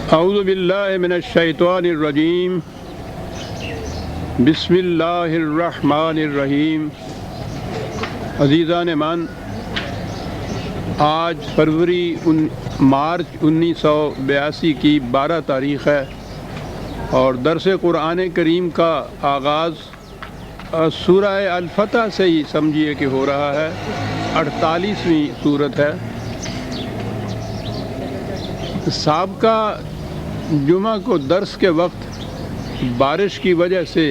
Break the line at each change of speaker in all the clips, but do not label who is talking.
اعوذ باللہ من الشیطان الرجیم بسم اللہ الرحمن الرحیم۔ عزیزان من، آج مارچ 1982 کی 12 تاریخ ہے اور درس قرآن کریم کا آغاز سورہ الفتح سے ہی سمجھیے کہ ہو رہا ہے۔ 48ویں سورت ہے۔ سابقہ جمعہ کو درس کے وقت بارش کی وجہ سے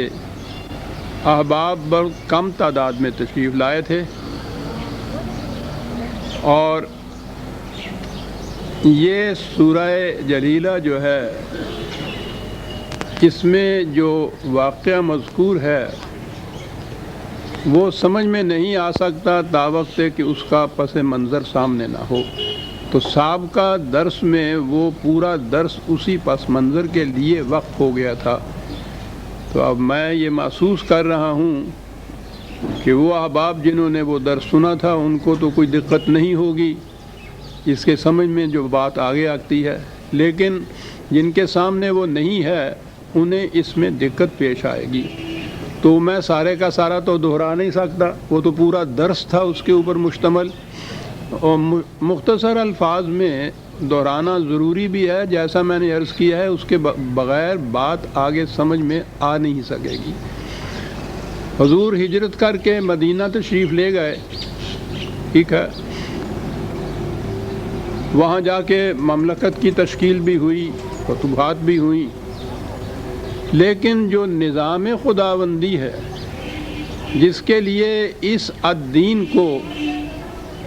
احباب بہت کم تعداد میں تشریف لائے تھے، اور یہ سورہ جلیلہ جو ہے، اس میں جو واقعہ مذکور ہے وہ سمجھ میں نہیں آ سکتا تاوقت کہ اس کا پس منظر سامنے نہ ہو۔ تو سابقہ درس میں وہ پورا درس اسی پس منظر کے لیے وقف ہو گیا تھا۔ تو اب میں یہ محسوس کر رہا ہوں کہ وہ احباب جنہوں نے وہ درس سنا تھا ان کو تو کوئی دقت نہیں ہوگی اس کے سمجھ میں جو بات آگے آتی ہے، لیکن جن کے سامنے وہ نہیں ہے انہیں اس میں دقت پیش آئے گی۔ تو میں سارے کا سارا تو دہرا نہیں سکتا، وہ تو پورا درس تھا اس کے اوپر مشتمل، اور مختصر الفاظ میں دہرانا ضروری بھی ہے۔ جیسا میں نے عرض کیا ہے، اس کے بغیر بات آگے سمجھ میں آ نہیں سکے گی۔ حضور ہجرت کر کے مدینہ تشریف لے گئے، ٹھیک ہے، وہاں جا کے مملکت کی تشکیل بھی ہوئی، فتوحات بھی ہوئیں، لیکن جو نظام خداوندی ہے جس کے لیے اس الدین کو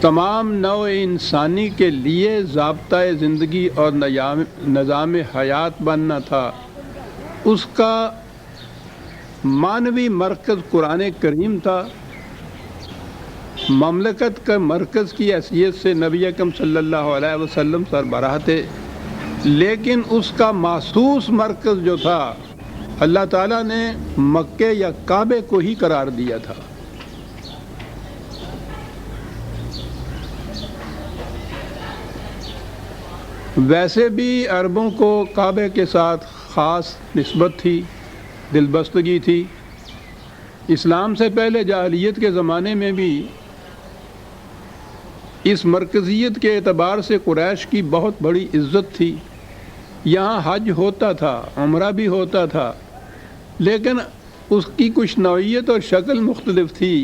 تمام نوع انسانی کے لیے ضابطۂ زندگی اور نظام حیات بننا تھا، اس کا معنوی مرکز قرآن کریم تھا۔ مملکت کا مرکز کی حیثیت سے نبی اکرم صلی اللہ علیہ وسلم سربراہ تھے، لیکن اس کا محسوس مرکز جو تھا اللہ تعالیٰ نے مکے یا کعبے کو ہی قرار دیا تھا۔ ویسے بھی عربوں کو کعبے کے ساتھ خاص نسبت تھی، دلبستگی تھی۔ اسلام سے پہلے جاہلیت کے زمانے میں بھی اس مرکزیت کے اعتبار سے قریش کی بہت بڑی عزت تھی۔ یہاں حج ہوتا تھا، عمرہ بھی ہوتا تھا، لیکن اس کی کچھ نوعیت اور شکل مختلف تھی۔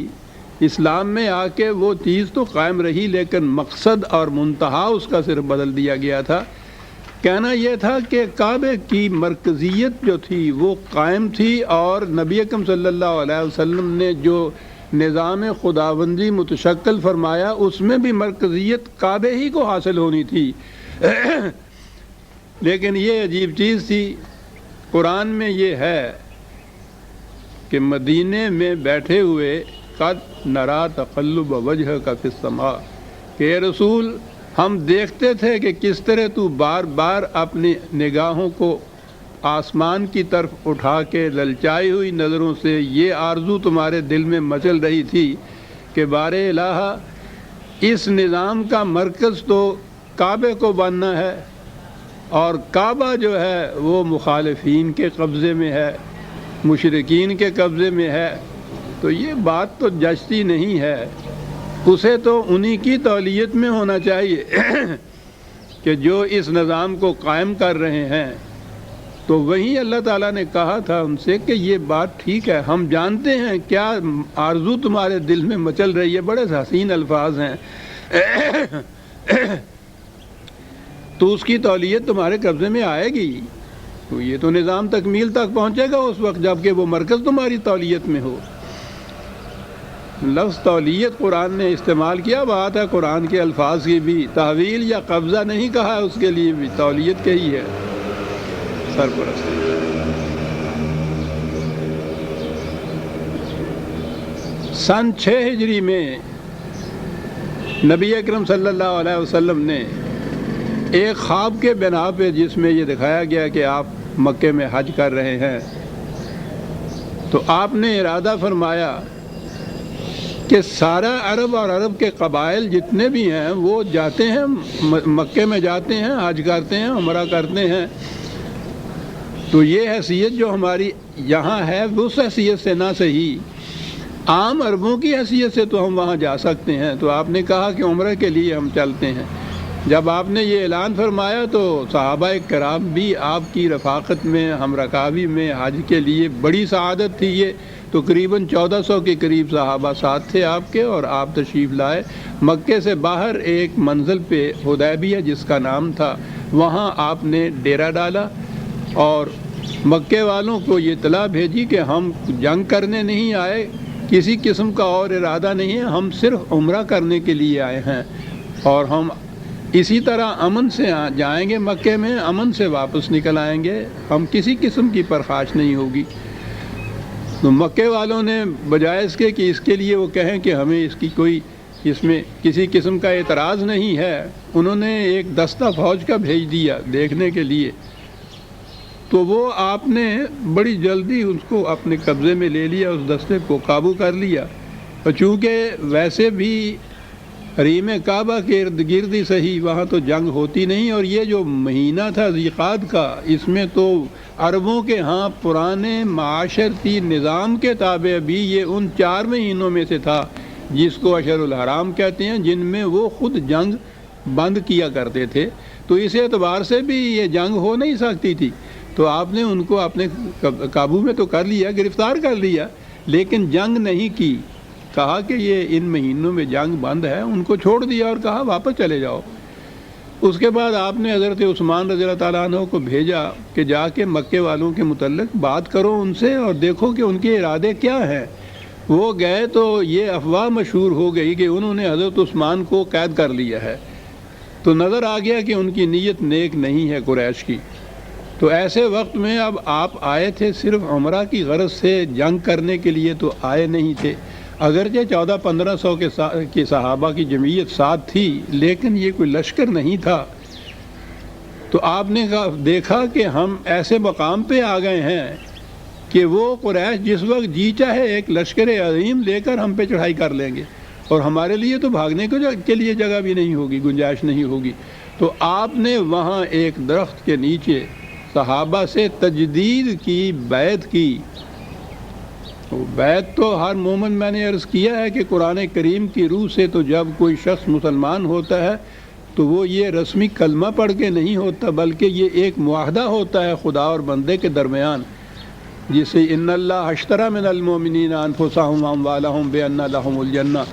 اسلام میں آ کے وہ چیز تو قائم رہی، لیکن مقصد اور منتہا اس کا صرف بدل دیا گیا تھا۔ کہنا یہ تھا کہ کعبے کی مرکزیت جو تھی وہ قائم تھی، اور نبی اکرم صلی اللہ علیہ وسلم نے جو نظام خداوندی متشکل فرمایا اس میں بھی مرکزیت کعبے ہی کو حاصل ہونی تھی۔ لیکن یہ عجیب چیز تھی، قرآن میں یہ ہے کہ مدینے میں بیٹھے ہوئے قد نرا تقلب وجہک فی السماء، کہ اے رسول ہم دیکھتے تھے کہ کس طرح تو بار بار اپنی نگاہوں کو آسمان کی طرف اٹھا کے للچائی ہوئی نظروں سے یہ آرزو تمہارے دل میں مچل رہی تھی کہ بار الہ اس نظام کا مرکز تو کعبے کو بننا ہے، اور کعبہ جو ہے وہ مخالفین کے قبضے میں ہے، مشرکین کے قبضے میں ہے۔ تو یہ بات تو جچتی نہیں ہے، اسے تو انہی کی تولیت میں ہونا چاہیے کہ جو اس نظام کو قائم کر رہے ہیں۔ تو وہیں اللہ تعالیٰ نے کہا تھا ان سے کہ یہ بات ٹھیک ہے، ہم جانتے ہیں کیا آرزو تمہارے دل میں مچل رہی ہے۔ بڑے حسین الفاظ ہیں۔ تو اس کی تولیت تمہارے قبضے میں آئے گی، تو یہ تو نظام تکمیل تک پہنچے گا اس وقت جب کہ وہ مرکز تمہاری تولیت میں ہو۔ لفظ تولیت قرآن نے استعمال کیا، بات ہے قرآن کے الفاظ کی بھی، تحویل یا قبضہ نہیں کہا، اس کے لیے بھی تولیت کہی ہے، سرپرست۔ سن 6 ہجری میں نبی اکرم صلی اللہ علیہ وسلم نے ایک خواب کے بنا پہ، جس میں یہ دکھایا گیا کہ آپ مکے میں حج کر رہے ہیں، تو آپ نے ارادہ فرمایا کہ سارا عرب اور عرب کے قبائل جتنے بھی ہیں وہ جاتے ہیں مکے میں، جاتے ہیں، حج کرتے ہیں، عمرہ کرتے ہیں. تو یہ حیثیت جو ہماری یہاں ہے اس حیثیت سے نہ صحیح، عام عربوں کی حیثیت سے تو ہم وہاں جا سکتے ہیں. تو آپ نے کہا کہ عمرہ کے لیے ہم چلتے ہیں. جب آپ نے یہ اعلان فرمایا تو صحابہ کرام بھی آپ کی رفاقت میں، ہم رکابی میں حج کے لیے بڑی سعادت تھی. یہ تقریباً 1400 کے قریب صحابہ ساتھ تھے آپ کے، اور آپ تشریف لائے. مکے سے باہر ایک منزل پہ حدیبیہ جس کا نام تھا، وہاں آپ نے ڈیرا ڈالا اور مکے والوں کو یہ اطلاع بھیجی کہ ہم جنگ کرنے نہیں آئے، کسی قسم کا اور ارادہ نہیں ہے، ہم صرف عمرہ کرنے کے لیے آئے ہیں، اور ہم اسی طرح امن سے جائیں گے مکے میں، امن سے واپس نکل آئیں گے، ہم کسی قسم کی پرخاش نہیں ہوگی. تو مکے والوں نے بجائے اس کے کہ اس کے لیے وہ کہیں کہ ہمیں اس میں کسی قسم کا اعتراض نہیں ہے، انہوں نے ایک دستہ فوج کا بھیج دیا دیکھنے کے لیے. تو وہ آپ نے بڑی جلدی اس کو اپنے قبضے میں لے لیا، اس دستے کو قابو کر لیا. اور چونکہ ویسے بھی حریم کعبہ کے ارد گرد ہی صحیح وہاں تو جنگ ہوتی نہیں، اور یہ جو مہینہ تھا ذی قعدہ کا، اس میں تو عربوں کے ہاں پرانے معاشرتی نظام کے تابع بھی یہ ان 4 مہینوں میں سے تھا جس کو اشہر الحرام کہتے ہیں، جن میں وہ خود جنگ بند کیا کرتے تھے. تو اس اعتبار سے بھی یہ جنگ ہو نہیں سکتی تھی. تو آپ نے ان کو اپنے قابو میں تو کر لیا، گرفتار کر لیا، لیکن جنگ نہیں کی. کہا کہ یہ ان مہینوں میں جنگ بند ہے، ان کو چھوڑ دیا اور کہا واپس چلے جاؤ. اس کے بعد آپ نے حضرت عثمان رضی اللہ تعالیٰ عنہ کو بھیجا کہ جا کے مکے والوں کے متعلق بات کرو ان سے اور دیکھو کہ ان کے ارادے کیا ہیں. وہ گئے تو یہ افواہ مشہور ہو گئی کہ انہوں نے حضرت عثمان کو قید کر لیا ہے. تو نظر آ گیا کہ ان کی نیت نیک نہیں ہے قریش کی. تو ایسے وقت میں اب آپ آئے تھے صرف عمرہ کی غرض سے، جنگ کرنے کے لیے تو آئے نہیں تھے. اگرچہ 1400-1500 کے صحابہ کی جمعیت ساتھ تھی، لیکن یہ کوئی لشکر نہیں تھا. تو آپ نے دیکھا کہ ہم ایسے مقام پہ آ گئے ہیں کہ وہ قریش جس وقت جی چاہے ایک لشکر عظیم لے کر ہم پہ چڑھائی کر لیں گے، اور ہمارے لیے تو بھاگنے کے لیے جگہ بھی نہیں ہوگی، گنجائش نہیں ہوگی. تو آپ نے وہاں ایک درخت کے نیچے صحابہ سے تجدید کی، بیعت کی. بیعت تو ہر مومن، میں نے عرض کیا ہے کہ قرآن کریم کی روح سے تو جب کوئی شخص مسلمان ہوتا ہے تو وہ یہ رسمی کلمہ پڑھ کے نہیں ہوتا، بلکہ یہ ایک معاہدہ ہوتا ہے خدا اور بندے کے درمیان، جسے ان اللہ اشتری من المؤمنین انفسهم واموالهم بان لهم الجنہ،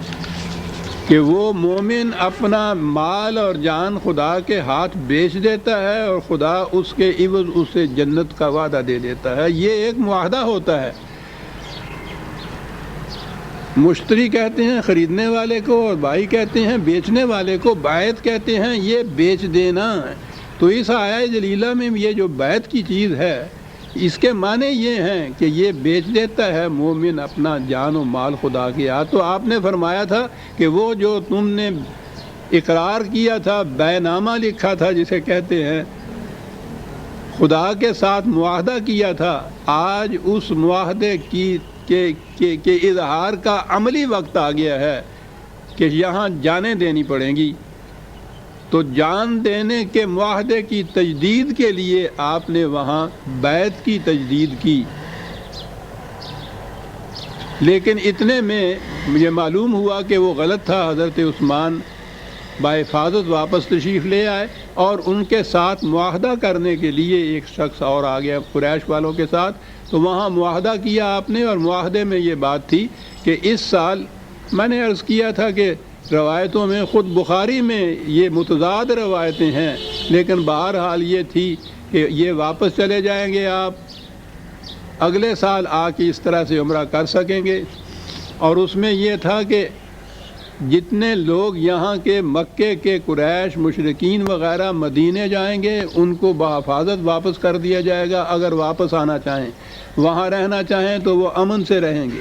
کہ وہ مومن اپنا مال اور جان خدا کے ہاتھ بیچ دیتا ہے اور خدا اس کے عوض اسے جنت کا وعدہ دے دیتا ہے. یہ ایک معاہدہ ہوتا ہے. مشتری کہتے ہیں خریدنے والے کو، اور بھائی کہتے ہیں بیچنے والے کو، بیعت کہتے ہیں یہ بیچ دینا. تو اس آیہ جلیلہ میں یہ جو بیعت کی چیز ہے، اس کے معنی یہ ہیں کہ یہ بیچ دیتا ہے مومن اپنا جان و مال خدا کے ہاتھ. تو آپ نے فرمایا تھا کہ وہ جو تم نے اقرار کیا تھا، بیع نامہ لکھا تھا جسے کہتے ہیں، خدا کے ساتھ معاہدہ کیا تھا، آج اس معاہدے کے اظہار کا عملی وقت آ گیا ہے کہ یہاں جانیں دینی پڑیں گی. تو جان دینے کے معاہدے کی تجدید کے لیے آپ نے وہاں بیعت کی تجدید کی. لیکن اتنے میں مجھے معلوم ہوا کہ وہ غلط تھا. حضرت عثمان بحفاظت واپس تشریف لے آئے اور ان کے ساتھ معاہدہ کرنے کے لیے ایک شخص اور آ گیا قریش والوں کے ساتھ. تو وہاں معاہدہ کیا آپ نے، اور معاہدے میں یہ بات تھی کہ اس سال، میں نے عرض کیا تھا کہ روایتوں میں خود بخاری میں یہ متضاد روایتیں ہیں، لیکن بہرحال یہ تھی کہ یہ واپس چلے جائیں گے، آپ اگلے سال آ کے اس طرح سے عمرہ کر سکیں گے. اور اس میں یہ تھا کہ جتنے لوگ یہاں کے مکے کے قریش مشرکین وغیرہ مدینے جائیں گے ان کو بحفاظت واپس کر دیا جائے گا. اگر واپس آنا چاہیں، وہاں رہنا چاہیں تو وہ امن سے رہیں گے.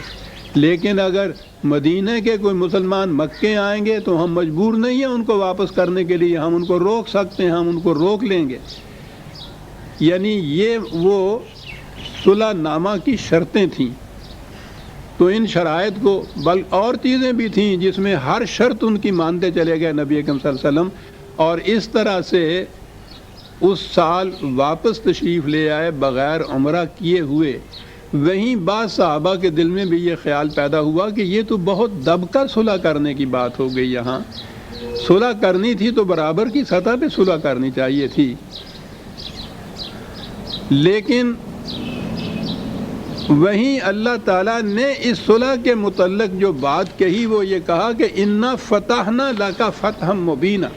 لیکن اگر مدینہ کے کوئی مسلمان مکے آئیں گے تو ہم مجبور نہیں ہیں ان کو واپس کرنے کے لیے، ہم ان کو روک سکتے ہیں، ہم ان کو روک لیں گے. یعنی یہ وہ صلح نامہ کی شرطیں تھیں. تو ان شرائط کو اور چیزیں بھی تھیں جس میں ہر شرط ان کی مانتے چلے گئے نبی اکرم صلی اللہ علیہ وسلم، اور اس طرح سے اس سال واپس تشریف لے آئے بغیر عمرہ کیے ہوئے۔ وہیں بعض صحابہ کے دل میں بھی یہ خیال پیدا ہوا کہ یہ تو بہت دب کر صلح کرنے کی بات ہو گئی، یہاں صلح کرنی تھی تو برابر کی سطح پہ صلح کرنی چاہیے تھی۔ لیکن وہیں اللہ تعالیٰ نے اس صلح کے متعلق جو بات کہی وہ یہ کہا کہ اِنَّا فَتَحْنَا لَكَ فَتْحًا مُبِينًا۔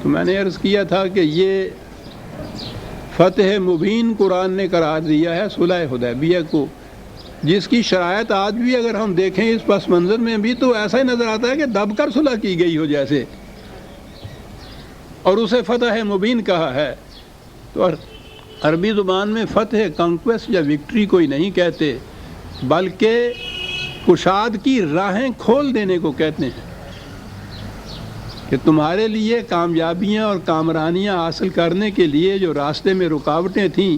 تو میں نے عرض کیا تھا کہ یہ فتح مبین قرآن نے قرار دیا ہے صلح حدیبیہ کو، جس کی شرائط آج بھی اگر ہم دیکھیں اس پس منظر میں بھی تو ایسا ہی نظر آتا ہے کہ دب کر صلح کی گئی ہو جیسے، اور اسے فتح مبین کہا ہے۔ تو عربی زبان میں فتح کنکویسٹ یا وکٹری کوئی نہیں کہتے، بلکہ کشاد کی راہیں کھول دینے کو کہتے ہیں، کہ تمہارے لیے کامیابیاں اور کامرانیاں حاصل کرنے کے لیے جو راستے میں رکاوٹیں تھیں،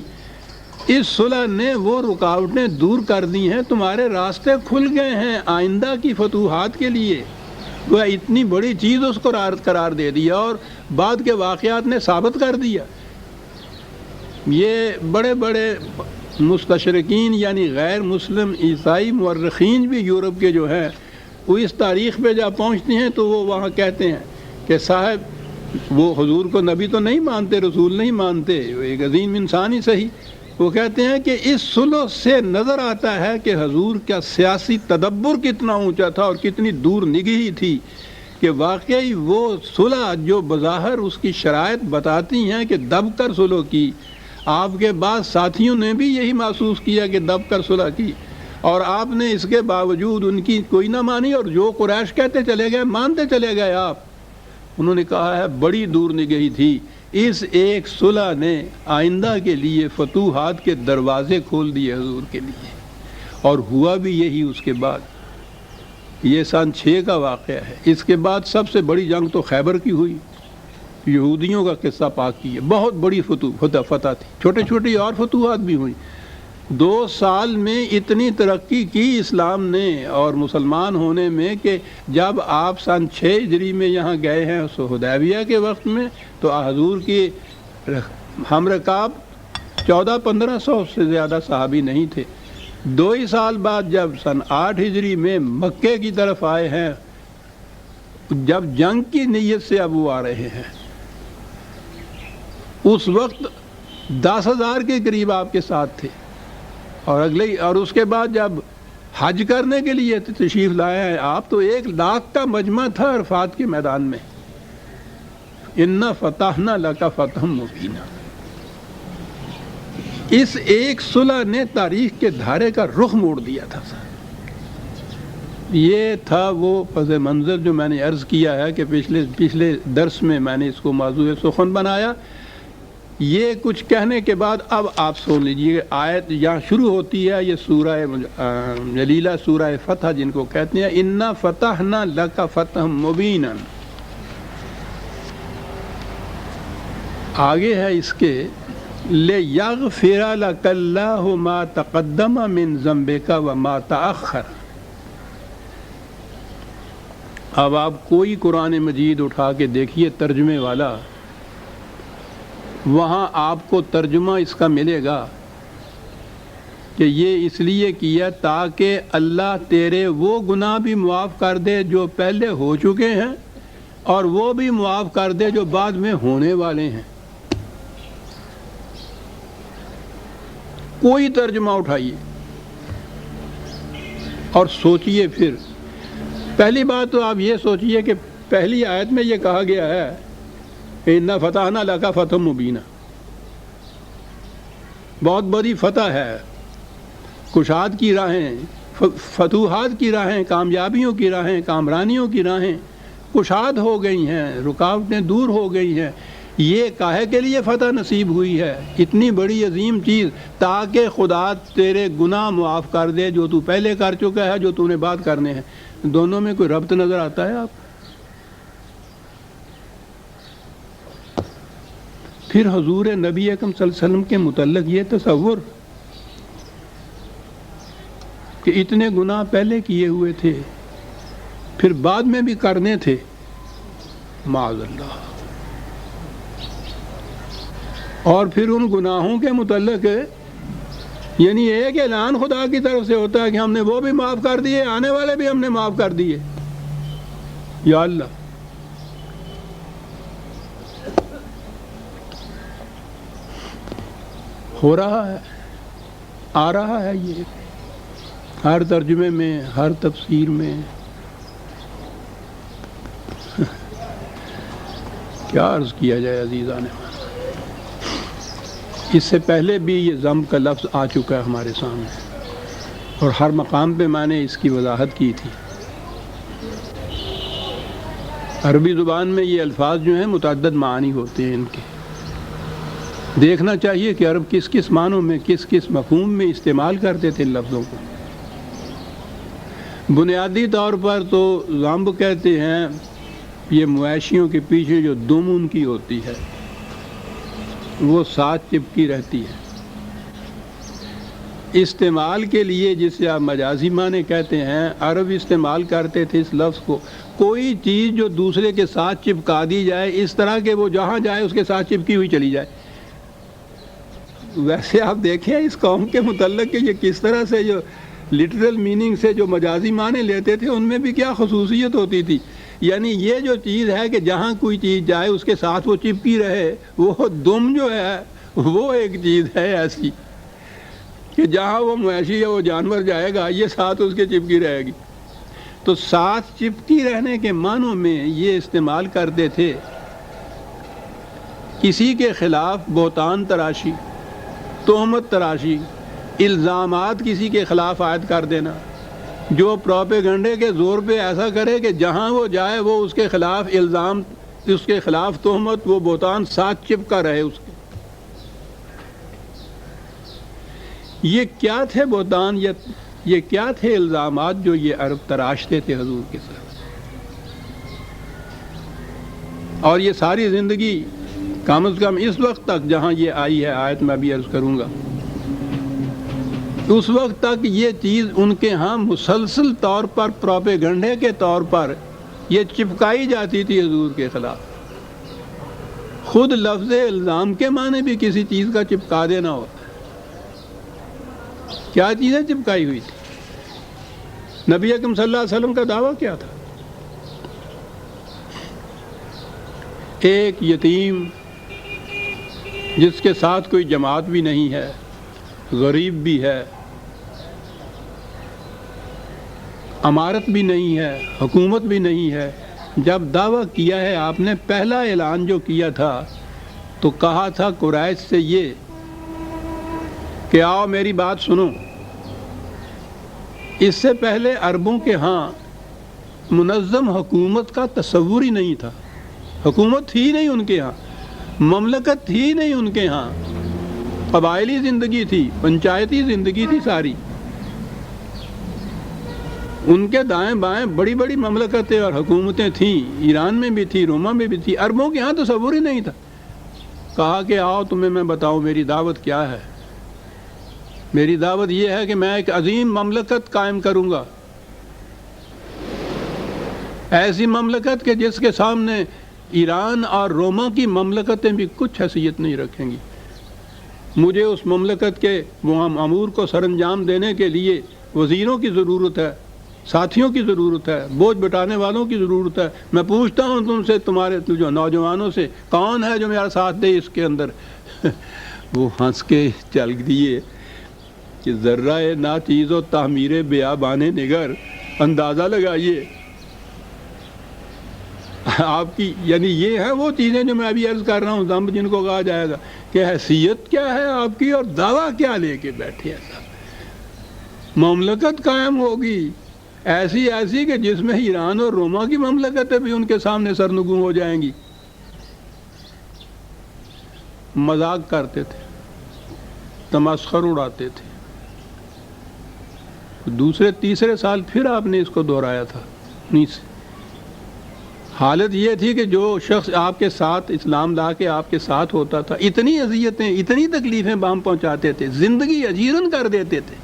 اس صلح نے وہ رکاوٹیں دور کر دی ہیں، تمہارے راستے کھل گئے ہیں آئندہ کی فتوحات کے لیے۔ وہ اتنی بڑی چیز اس کو قرار دے دیا اور بعد کے واقعات نے ثابت کر دیا۔ یہ بڑے بڑے مستشرقین یعنی غیر مسلم عیسائی مورخین بھی یورپ کے جو ہیں وہ اس تاریخ پہ جب پہنچتے ہیں تو وہ وہاں کہتے ہیں کہ صاحب وہ حضور کو نبی تو نہیں مانتے، رسول نہیں مانتے، وہ ایک عظیم انسان ہی صحیح، وہ کہتے ہیں کہ اس صلح سے نظر آتا ہے کہ حضور کا سیاسی تدبر کتنا اونچا تھا اور کتنی دور نگہی تھی، کہ واقعی وہ صلح جو بظاہر اس کی شرائط بتاتی ہیں کہ دب کر صلح کی، آپ کے بعض ساتھیوں نے بھی یہی محسوس کیا کہ دب کر صلح کی، اور آپ نے اس کے باوجود ان کی کوئی نہ مانی، اور جو قریش کہتے چلے گئے مانتے چلے گئے آپ۔ انہوں نے کہا ہے بڑی دور نگہی تھی، اس ایک صلح نے آئندہ کے لیے فتوحات کے دروازے کھول دیے حضور کے لیے، اور ہوا بھی یہی۔ اس کے بعد یہ سن 6 کا واقعہ ہے۔ اس کے بعد سب سے بڑی جنگ تو خیبر کی ہوئی، یہودیوں کا قصہ پاک کی ہے، بہت بڑی فتح تھی، چھوٹی چھوٹی اور فتوحات بھی ہوئی۔ 2 سال میں اتنی ترقی کی اسلام نے اور مسلمان ہونے میں کہ جب آپ سن 6 ہجری میں یہاں گئے ہیں حدیبیہ کے وقت میں تو حضور کی ہم رکاب 1400-1500 سے زیادہ صحابی نہیں تھے۔ 2 ہی سال بعد جب سن 8 ہجری میں مکے کی طرف آئے ہیں، جب جنگ کی نیت سے اب وہ آ رہے ہیں، اس وقت 10,000 کے قریب آپ کے ساتھ تھے، اور اس کے بعد جب حج کرنے کے لیے تشریف لائے ہیں آپ تو 1,00,000 کا مجمع تھا عرفات کے میدان میں۔ اِنَّا فَتَحْنَا لَكَ فَتْحًا مُبِينًا۔ اس ایک صلح نے تاریخ کے دھارے کا رخ موڑ دیا تھا۔ یہ تھا وہ پس منظر جو میں نے عرض کیا ہے کہ پچھلے درس میں میں نے اس کو موضوع سخن بنایا۔ یہ کچھ کہنے کے بعد اب آپ سن لیجیے، آیت یہاں شروع ہوتی ہے، یہ سورہ جلیلہ سورہ فتح جن کو کہتے ہیں، اِنَّا فَتَحْنَا لَكَ فَتْحًا مُبِينًا۔ آگے ہے اس کے لِيَغْفِرَ لَكَ اللَّهُ مَا تَقَدَّمَ مِن ذَنبِكَ وَمَا تَأَخَّرَ۔ اب آپ کوئی قرآن مجید اٹھا کے دیکھیے ترجمے والا، وہاں آپ کو ترجمہ اس کا ملے گا کہ یہ اس لیے کیا تاکہ اللہ تیرے وہ گناہ بھی معاف کر دے جو پہلے ہو چکے ہیں، اور وہ بھی معاف کر دے جو بعد میں ہونے والے ہیں۔ کوئی ترجمہ اٹھائیے اور سوچئے۔ پھر پہلی بات تو آپ یہ سوچئے کہ پہلی آیت میں یہ کہا گیا ہے اِنَّا فَتَحْنَا لَكَ فَتْحًا مُبِينًا، بہت بڑی فتح ہے، کشاد کی راہیں، فتوحات کی راہیں، کامیابیوں کی راہیں، کامرانیوں کی راہیں کشاد ہو گئی ہیں، رکاوٹیں دور ہو گئی ہیں۔ یہ کاہے کے لیے فتح نصیب ہوئی ہے؟ اتنی بڑی عظیم چیز، تاکہ خدا تیرے گناہ معاف کر دے جو تو پہلے کر چکا ہے، جو تو نے بعد کرنے ہیں۔ دونوں میں کوئی ربط نظر آتا ہے آپ؟ پھر حضور نبی اکرم صلی اللہ علیہ وسلم کے متعلق یہ تصور کہ اتنے گناہ پہلے کیے ہوئے تھے پھر بعد میں بھی کرنے تھے، معاذ اللہ. اور پھر ان گناہوں کے متعلق یعنی ایک اعلان خدا کی طرف سے ہوتا ہے کہ ہم نے وہ بھی معاف کر دیے، آنے والے بھی ہم نے معاف کر دیے. یا اللہ، ہو رہا ہے، آ رہا ہے یہ ہر ترجمے میں، ہر تفسیر میں. کیا عرض کیا جائے عزیزان، اس سے پہلے بھی یہ ذنب کا لفظ آ چکا ہے ہمارے سامنے، اور ہر مقام پہ میں نے اس کی وضاحت کی تھی. عربی زبان میں یہ الفاظ جو ہیں متعدد معانی ہوتے ہیں ان کے. دیکھنا چاہیے کہ عرب کس کس معنوں میں، کس کس مفہوم میں استعمال کرتے تھے ان لفظوں کو. بنیادی طور پر تو ذنب کہتے ہیں یہ مویشیوں کے پیچھے جو دم ان کی ہوتی ہے وہ ساتھ چپکی رہتی ہے. استعمال کے لیے جسے آپ مجازی معنی کہتے ہیں، عرب استعمال کرتے تھے اس لفظ کو کوئی چیز جو دوسرے کے ساتھ چپکا دی جائے اس طرح کہ وہ جہاں جائے اس کے ساتھ چپکی ہوئی چلی جائے. ویسے آپ دیکھیں اس قوم کے متعلق کہ یہ کس طرح سے جو لٹرل میننگ سے جو مجازی معنی لیتے تھے ان میں بھی کیا خصوصیت ہوتی تھی. یعنی یہ جو چیز ہے کہ جہاں کوئی چیز جائے اس کے ساتھ وہ چپکی رہے، وہ دم جو ہے وہ ایک چیز ہے ایسی کہ جہاں وہ مویشی یا وہ جانور جائے گا یہ ساتھ اس کے چپکی رہے گی. تو ساتھ چپکی رہنے کے معنوں میں یہ استعمال کرتے تھے کسی کے خلاف بہتان تراشی، تہمت تراشی، الزامات کسی کے خلاف عائد کر دینا، جو پروپیگنڈے کے زور پہ ایسا کرے کہ جہاں وہ جائے وہ اس کے خلاف الزام، اس کے خلاف تہمت، وہ بہتان ساتھ چپکا رہے اس کے. یہ کیا تھے بہتان، یہ کیا تھے الزامات جو یہ عرب تراشتے تھے حضور کے ساتھ. اور یہ ساری زندگی کم از کم اس وقت تک جہاں یہ آئی ہے آیت میں بھی عرض کروں گا، اس وقت تک یہ چیز ان کے ہاں مسلسل طور پر پروپیگنڈے کے طور پر یہ چپکائی جاتی تھی حضور کے خلاف. خود لفظ الزام کے معنی بھی کسی چیز کا چپکا دینا ہوتا ہے. کیا چیزیں چپکائی ہوئی تھی؟ نبی اکرم صلی اللہ علیہ وسلم کا دعویٰ کیا تھا؟ ایک یتیم جس کے ساتھ کوئی جماعت بھی نہیں ہے، غریب بھی ہے، امارت بھی نہیں ہے، حکومت بھی نہیں ہے، جب دعویٰ کیا ہے آپ نے پہلا اعلان جو کیا تھا تو کہا تھا قریش سے یہ کہ آؤ میری بات سنو. اس سے پہلے عربوں کے ہاں منظم حکومت کا تصور ہی نہیں تھا. حکومت تھی نہیں ان کے ہاں، مملکت تھی نہیں ان کے ہاں، قبائلی زندگی تھی، پنچایتی زندگی تھی ساری. ان کے دائیں بائیں بڑی بڑی مملکتیں اور حکومتیں تھیں، ایران میں بھی تھی، روما میں بھی تھی. عربوں کے ہاں تصور ہی نہیں تھا. کہا کہ آؤ تمہیں میں بتاؤں میری دعوت کیا ہے. میری دعوت یہ ہے کہ میں ایک عظیم مملکت قائم کروں گا، ایسی مملکت کہ جس کے سامنے ایران اور روما کی مملکتیں بھی کچھ حیثیت نہیں رکھیں گی. مجھے اس مملکت کے امور کو سر انجام دینے کے لیے وزیروں کی ضرورت ہے، ساتھیوں کی ضرورت ہے، بوجھ بٹانے والوں کی ضرورت ہے. میں پوچھتا ہوں تم سے، تمہارے جو نوجوانوں سے، کون ہے جو میرا ساتھ دے اس کے اندر؟ وہ ہنس کے چل دیے کہ ذرہ ناچیز و تعمیر بیابان نگر، اندازہ لگائیے آپ کی، یعنی یہ ہیں وہ چیزیں جو میں ابھی عرض کر رہا ہوں، ذنب جن کو کہا جائے گا کہ حیثیت کیا ہے آپ کی اور دعویٰ کیا لے کے بیٹھے ہیں. مملکت قائم ہوگی ایسی کہ جس میں ایران اور روما کی مملکتیں بھی ان کے سامنے سرنگوں ہو جائیں گی. مذاق کرتے تھے، تمسخر اڑاتے تھے. دوسرے تیسرے سال پھر آپ نے اس کو دہرایا تھا. حالت یہ تھی کہ جو شخص آپ کے ساتھ اسلام لا کے آپ کے ساتھ ہوتا تھا، اتنی اذیتیں، اتنی تکلیفیں بام پہنچاتے تھے، زندگی اجیرن کر دیتے تھے.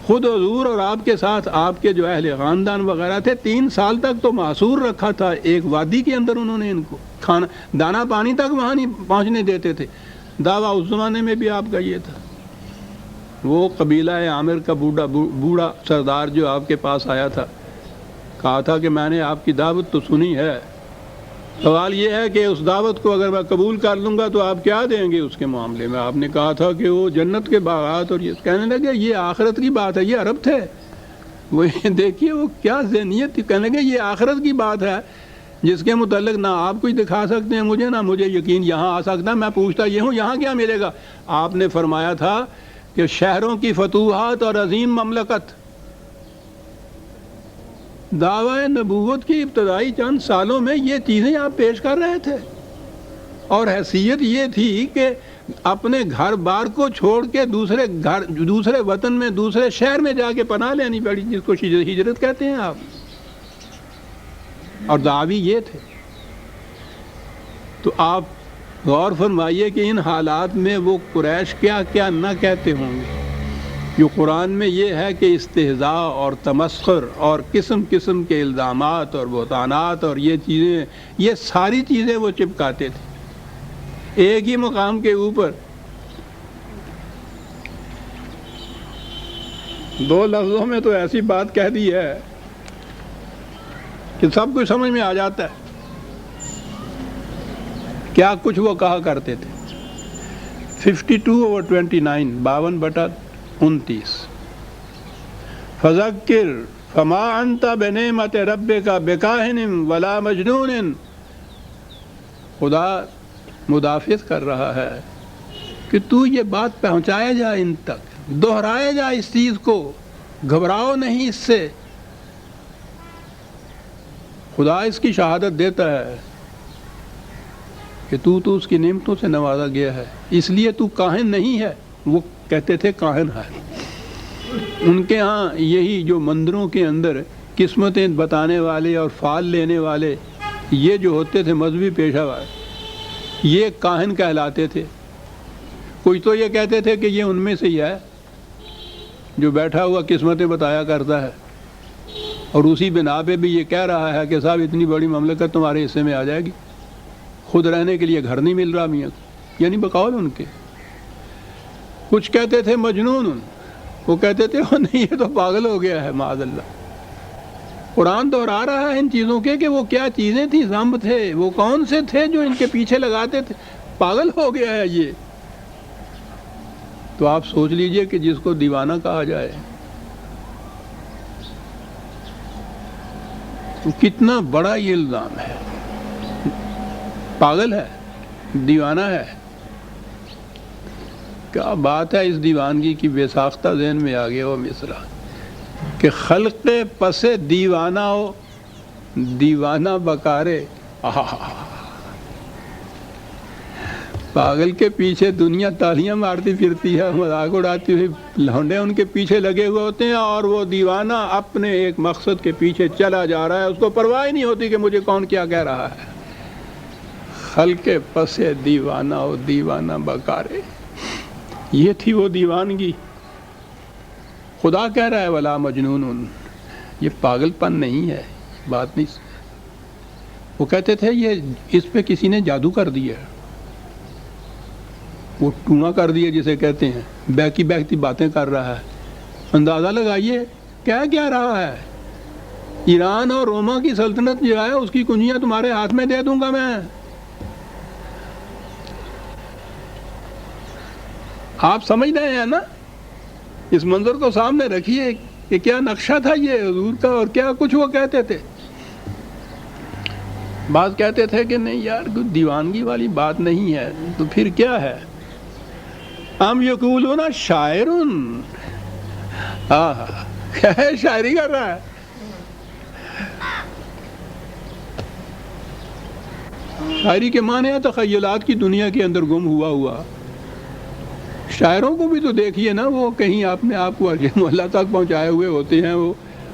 خود حضور اور آپ کے ساتھ آپ کے جو اہل خاندان وغیرہ تھے 3 سال تک تو معصور رکھا تھا ایک وادی کے اندر، انہوں نے ان کو کھانا دانا پانی تک وہاں نہیں پہنچنے دیتے تھے۔ دعویٰ اس زمانے میں بھی آپ کا یہ تھا۔ وہ قبیلہ عامر کا بوڑھا سردار جو آپ کے پاس آیا تھا، کہا تھا کہ میں نے آپ کی دعوت تو سنی ہے، سوال یہ ہے کہ اس دعوت کو اگر میں قبول کر لوں گا تو آپ کیا دیں گے اس کے معاملے میں؟ آپ نے کہا تھا کہ وہ جنت کے باغات، اور یہ کہنے لگے یہ آخرت کی بات ہے، یہ عرب تھے وہ، دیکھیے وہ کیا ذہنیت تھی، کہنے لگے یہ آخرت کی بات ہے جس کے متعلق نہ آپ کچھ دکھا سکتے ہیں مجھے، نہ مجھے یقین یہاں آ سکتا، میں پوچھتا یہ ہوں یہاں کیا ملے گا؟ آپ نے فرمایا تھا کہ شہروں کی فتوحات اور عظیم مملکت۔ دعوی نبوت کی ابتدائی چند سالوں میں یہ چیزیں آپ پیش کر رہے تھے، اور حیثیت یہ تھی کہ اپنے گھر بار کو چھوڑ کے دوسرے وطن میں دوسرے شہر میں جا کے پناہ لینی پڑی، جس کو ہجرت کہتے ہیں آپ، اور دعوی یہ تھے۔ تو آپ غور فرمائیے کہ ان حالات میں وہ قریش کیا کیا نہ کہتے ہوں گے، جو قرآن میں یہ ہے کہ استہزاء اور تمسخر اور قسم قسم کے الزامات اور بہتانات اور یہ چیزیں، یہ ساری چیزیں وہ چپکاتے تھے ایک ہی مقام کے اوپر۔ 2 لفظوں میں تو ایسی بات کہہ دی ہے کہ سب کچھ سمجھ میں آ جاتا ہے کیا کچھ وہ کہا کرتے تھے۔ 52/29 52/29 فذکر فما انت بنعمت ربک بکاہن ولا مجنون۔ خدا مدافعت کر رہا ہے کہ تو یہ بات پہنچائے جا، ان تک دہرائے جا اس چیز کو، گھبراؤ نہیں اس سے۔ خدا اس کی شہادت دیتا ہے کہ تو اس کی نعمتوں سے نوازا گیا ہے، اس لیے تو کاہن نہیں ہے۔ وہ کہتے تھے کاہن ہے، ان کے ہاں یہی جو مندروں کے اندر قسمتیں بتانے والے اور فال لینے والے یہ جو ہوتے تھے مذہبی پیشہ ور، یہ کاہن کہلاتے تھے۔ کچھ تو یہ کہتے تھے کہ یہ ان میں سے ہی ہے جو بیٹھا ہوا قسمتیں بتایا کرتا ہے، اور اسی بنا پہ بھی یہ کہہ رہا ہے کہ صاحب اتنی بڑی مملکت تمہارے حصے میں آ جائے گی، خود رہنے کے لیے گھر نہیں مل رہا میاں، یعنی بقول ان کے۔ کچھ کہتے تھے مجنون، وہ کہتے تھے وہ نہیں یہ تو پاگل ہو گیا ہے معاذ اللہ۔ قرآن دہرا رہا ہے ان چیزوں کے کہ وہ کیا چیزیں تھیں، زمب تھے، وہ کون سے تھے جو ان کے پیچھے لگاتے تھے، پاگل ہو گیا ہے یہ۔ تو آپ سوچ لیجئے کہ جس کو دیوانہ کہا جائے تو کتنا بڑا یہ الزام ہے، پاگل ہے، دیوانہ ہے۔ کیا بات ہے اس دیوانگی کی، بے ساختہ ذہن میں آ گیا وہ مصرع کہ خلق پس دیوانہ ہو دیوانہ بکارے۔ پاگل کے پیچھے دنیا تالیاں مارتی پھرتی ہے، مذاق اڑاتی ہوئی، لونڈے ان کے پیچھے لگے ہوئے ہوتے ہیں، اور وہ دیوانہ اپنے ایک مقصد کے پیچھے چلا جا رہا ہے، اس کو پرواہ ہی نہیں ہوتی کہ مجھے کون کیا کہہ رہا ہے۔ خلق پس دیوانہ ہو دیوانہ بکارے، یہ تھی وہ دیوانگی۔ خدا کہہ رہا ہے ولا مجنون، یہ پاگل پن نہیں ہے، بات نہیں۔ وہ کہتے تھے یہ اس پہ کسی نے جادو کر دیا، وہ ٹونا کر دیا جسے کہتے ہیں، بہکی بہکتی باتیں کر رہا ہے۔ اندازہ لگائیے کیا رہا ہے، ایران اور روما کی سلطنت جو ہے اس کی کنجیاں تمہارے ہاتھ میں دے دوں گا میں۔ آپ سمجھ رہے ہیں نا، اس منظر کو سامنے رکھیے کہ کیا نقشہ تھا یہ حضور کا، اور کیا کچھ وہ کہتے تھے۔ بعض کہتے تھے کہ نہیں یار کوئی دیوانگی والی بات نہیں ہے، تو پھر کیا ہے؟ ہم یقولون شاعرن، کیا ہے، شاعری کر رہا ہے۔ شاعری کے معنی ہے تخیلات کی دنیا کے اندر گم ہوا۔ شاعروں کو بھی تو دیکھیے نا، وہ کہیں اپنے آپ کو اللہ تک پہنچائے ہوئے ہوتے ہیں، وہ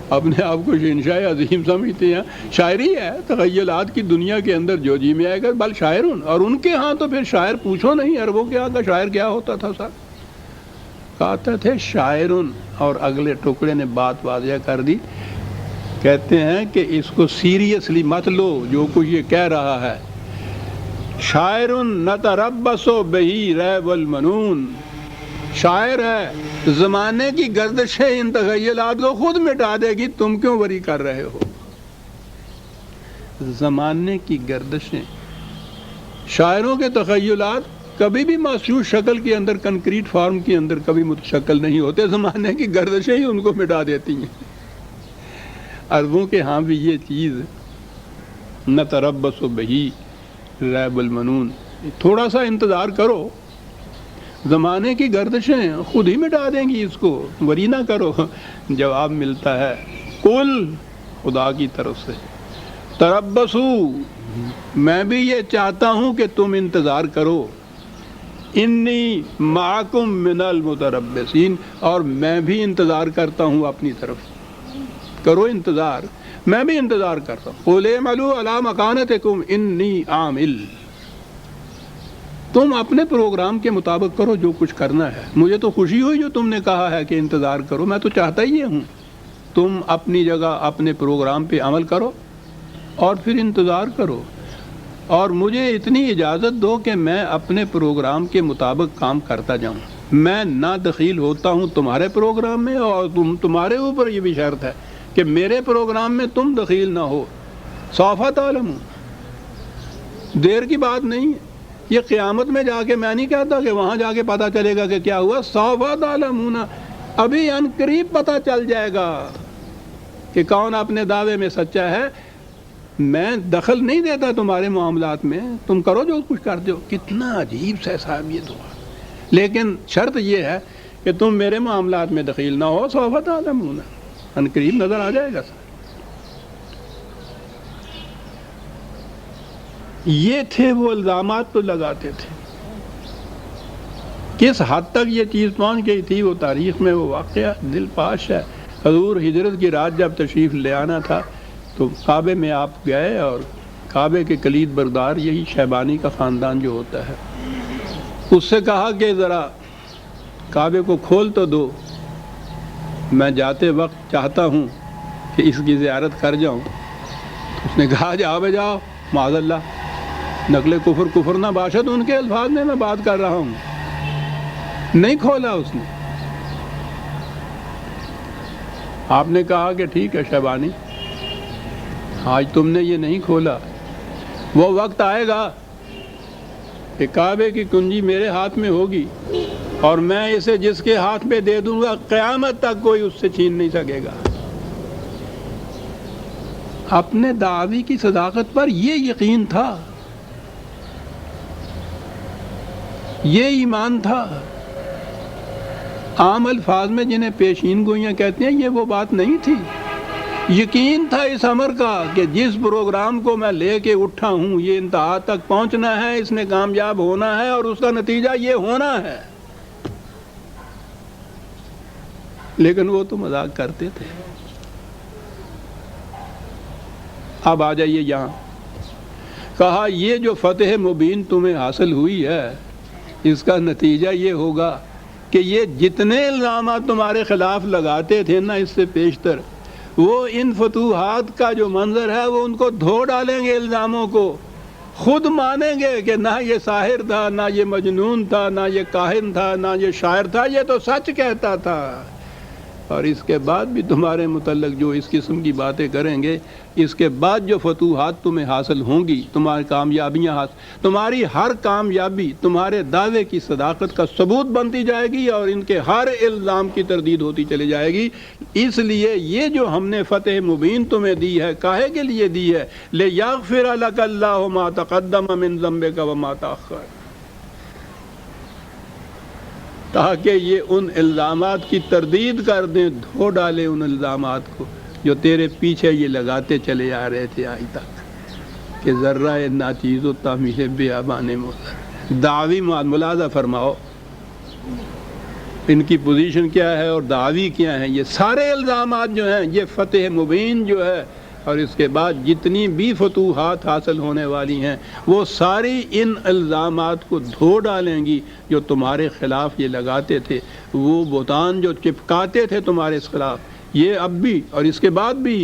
اپنے آپ کو شہنشاہ عظیم سمجھتے ہیں۔ شاعری ہے تخیلات کی دنیا کے اندر جو جی میں آئے گا، بل شاعرون، اور ان کے ہاں تو پھر شاعر پوچھو نہیں، عربوں کے ہاں کا شاعر کیا ہوتا تھا صاحب، کہتے تھے شاعرن، اور اگلے ٹکڑے نے بات واضح کر دی، کہتے ہیں کہ اس کو سیریسلی مت لو جو کچھ یہ کہہ رہا ہے. شاعر نتربص بہی ریب المنون، شاعر ہے، زمانے کی گردشیں ان تخیلات کو خود مٹا دے گی، تم کیوں وری کر رہے ہو؟ زمانے کی گردشیں، شاعروں کے تخیلات کبھی بھی محسوس شکل کے اندر، کنکریٹ فارم کے اندر کبھی متشکل نہیں ہوتے، زمانے کی گردشیں ہی ان کو مٹا دیتی ہیں. عربوں کے ہاں بھی یہ چیز نتربص بہی ریب المنون، تھوڑا سا انتظار کرو، زمانے کی گردشیں خود ہی مٹا دیں گی اس کو، وری نہ کرو. جواب ملتا ہے قل، خدا کی طرف سے، تربصو، میں بھی یہ چاہتا ہوں کہ تم انتظار کرو، انی معکم من المتربصین، اور میں بھی انتظار کرتا ہوں اپنی طرف، کرو انتظار، میں بھی انتظار کرتا ہوں. قل اعملوا علی مکانتکم انی عامل، تم اپنے پروگرام کے مطابق کرو جو کچھ کرنا ہے. مجھے تو خوشی ہوئی جو تم نے کہا ہے کہ انتظار کرو، میں تو چاہتا ہی یہ ہوں. تم اپنی جگہ اپنے پروگرام پہ عمل کرو اور پھر انتظار کرو، اور مجھے اتنی اجازت دو کہ میں اپنے پروگرام کے مطابق کام کرتا جاؤں. میں نہ دخیل ہوتا ہوں تمہارے پروگرام میں، اور تمہارے اوپر یہ بھی شرط ہے کہ میرے پروگرام میں تم دخیل نہ ہو. سوف تعلمون، دیر کی بات نہیں ہے، یہ قیامت میں جا کے، میں نہیں کہتا کہ وہاں جا کے پتہ چلے گا کہ کیا ہوا، سوف تعلمون، ابھی ان قریب پتہ چل جائے گا کہ کون اپنے دعوے میں سچا ہے. میں دخل نہیں دیتا تمہارے معاملات میں، تم کرو جو کچھ کرتے ہو. کتنا عجیب سا صاحب یہ دعا، لیکن شرط یہ ہے کہ تم میرے معاملات میں دخیل نہ ہو. سوف تعلمون، ان قریب نظر آ جائے گا. یہ تھے وہ الزامات تو لگاتے تھے. کس حد تک یہ چیز پہنچ گئی تھی وہ تاریخ میں وہ واقعہ دل پاش ہے. حضور ہجرت کی رات جب تشریف لے آنا تھا تو کعبے میں آپ گئے، اور کعبے کے کلید بردار یہی شیبانی کا خاندان جو ہوتا ہے، اس سے کہا کہ ذرا کعبے کو کھول تو دو، میں جاتے وقت چاہتا ہوں کہ اس کی زیارت کر جاؤں. اس نے کہا جاؤ بے جاؤ، معاذ اللہ، نقل کفر نہ باشد، ان کے الفاظ میں بات کر رہا ہوں. نہیں کھولا اس نے. آپ نے کہا کہ ٹھیک ہے شیبانی، آج تم نے یہ نہیں کھولا، وہ وقت آئے گا کہ کعبے کی کنجی میرے ہاتھ میں ہوگی، اور میں اسے جس کے ہاتھ میں دے دوں گا قیامت تک کوئی اس سے چھین نہیں سکے گا. اپنے دعوی کی صداقت پر یہ یقین تھا، یہ ایمان تھا. عام الفاظ میں جنہیں پیشین گوئیاں کہتے ہیں، یہ وہ بات نہیں تھی. یقین تھا اس امر کا کہ جس پروگرام کو میں لے کے اٹھا ہوں یہ انتہا تک پہنچنا ہے، اس نے کامیاب ہونا ہے، اور اس کا نتیجہ یہ ہونا ہے. لیکن وہ تو مذاق کرتے تھے. اب آ جائیے یہاں. کہا یہ جو فتح مبین تمہیں حاصل ہوئی ہے، اس کا نتیجہ یہ ہوگا کہ یہ جتنے الزامات تمہارے خلاف لگاتے تھے نا اس سے پیشتر، وہ ان فتوحات کا جو منظر ہے وہ ان کو دھو ڈالیں گے. الزاموں کو خود مانیں گے کہ نہ یہ ساحر تھا، نہ یہ مجنون تھا، نہ یہ کاہن تھا، نہ یہ شاعر تھا، یہ تو سچ کہتا تھا. اور اس کے بعد بھی تمہارے متعلق جو اس قسم کی باتیں کریں گے، اس کے بعد جو فتوحات تمہیں حاصل ہوں گی، تمہاری کامیابیاں تمہاری ہر کامیابی تمہارے دعوے کی صداقت کا ثبوت بنتی جائے گی، اور ان کے ہر الزام کی تردید ہوتی چلی جائے گی. اس لیے یہ جو ہم نے فتح مبین تمہیں دی ہے، کاہے کے لیے دی ہے؟ لِیَغْفِرَ لَكَ اللَّهُ مَا تَقَدَّمَ مِن ذَنبِكَ وَمَا تَأَخَّرَ، تاکہ یہ ان الزامات کی تردید کر دیں، دھو ڈالیں ان الزامات کو جو تیرے پیچھے یہ لگاتے چلے آ رہے تھے آج تک کہ ذرہ ناچیز و تعمیل بیابان مضر. دعوی ملاحظہ فرماؤ ان کی پوزیشن کیا ہے اور دعوی کیا ہے. یہ سارے الزامات جو ہیں، یہ فتح مبین جو ہے اور اس کے بعد جتنی بھی فتوحات حاصل ہونے والی ہیں وہ ساری ان الزامات کو دھو ڈالیں گی جو تمہارے خلاف یہ لگاتے تھے، وہ بہتان جو چپکاتے تھے تمہارے خلاف، یہ اب بھی اور اس کے بعد بھی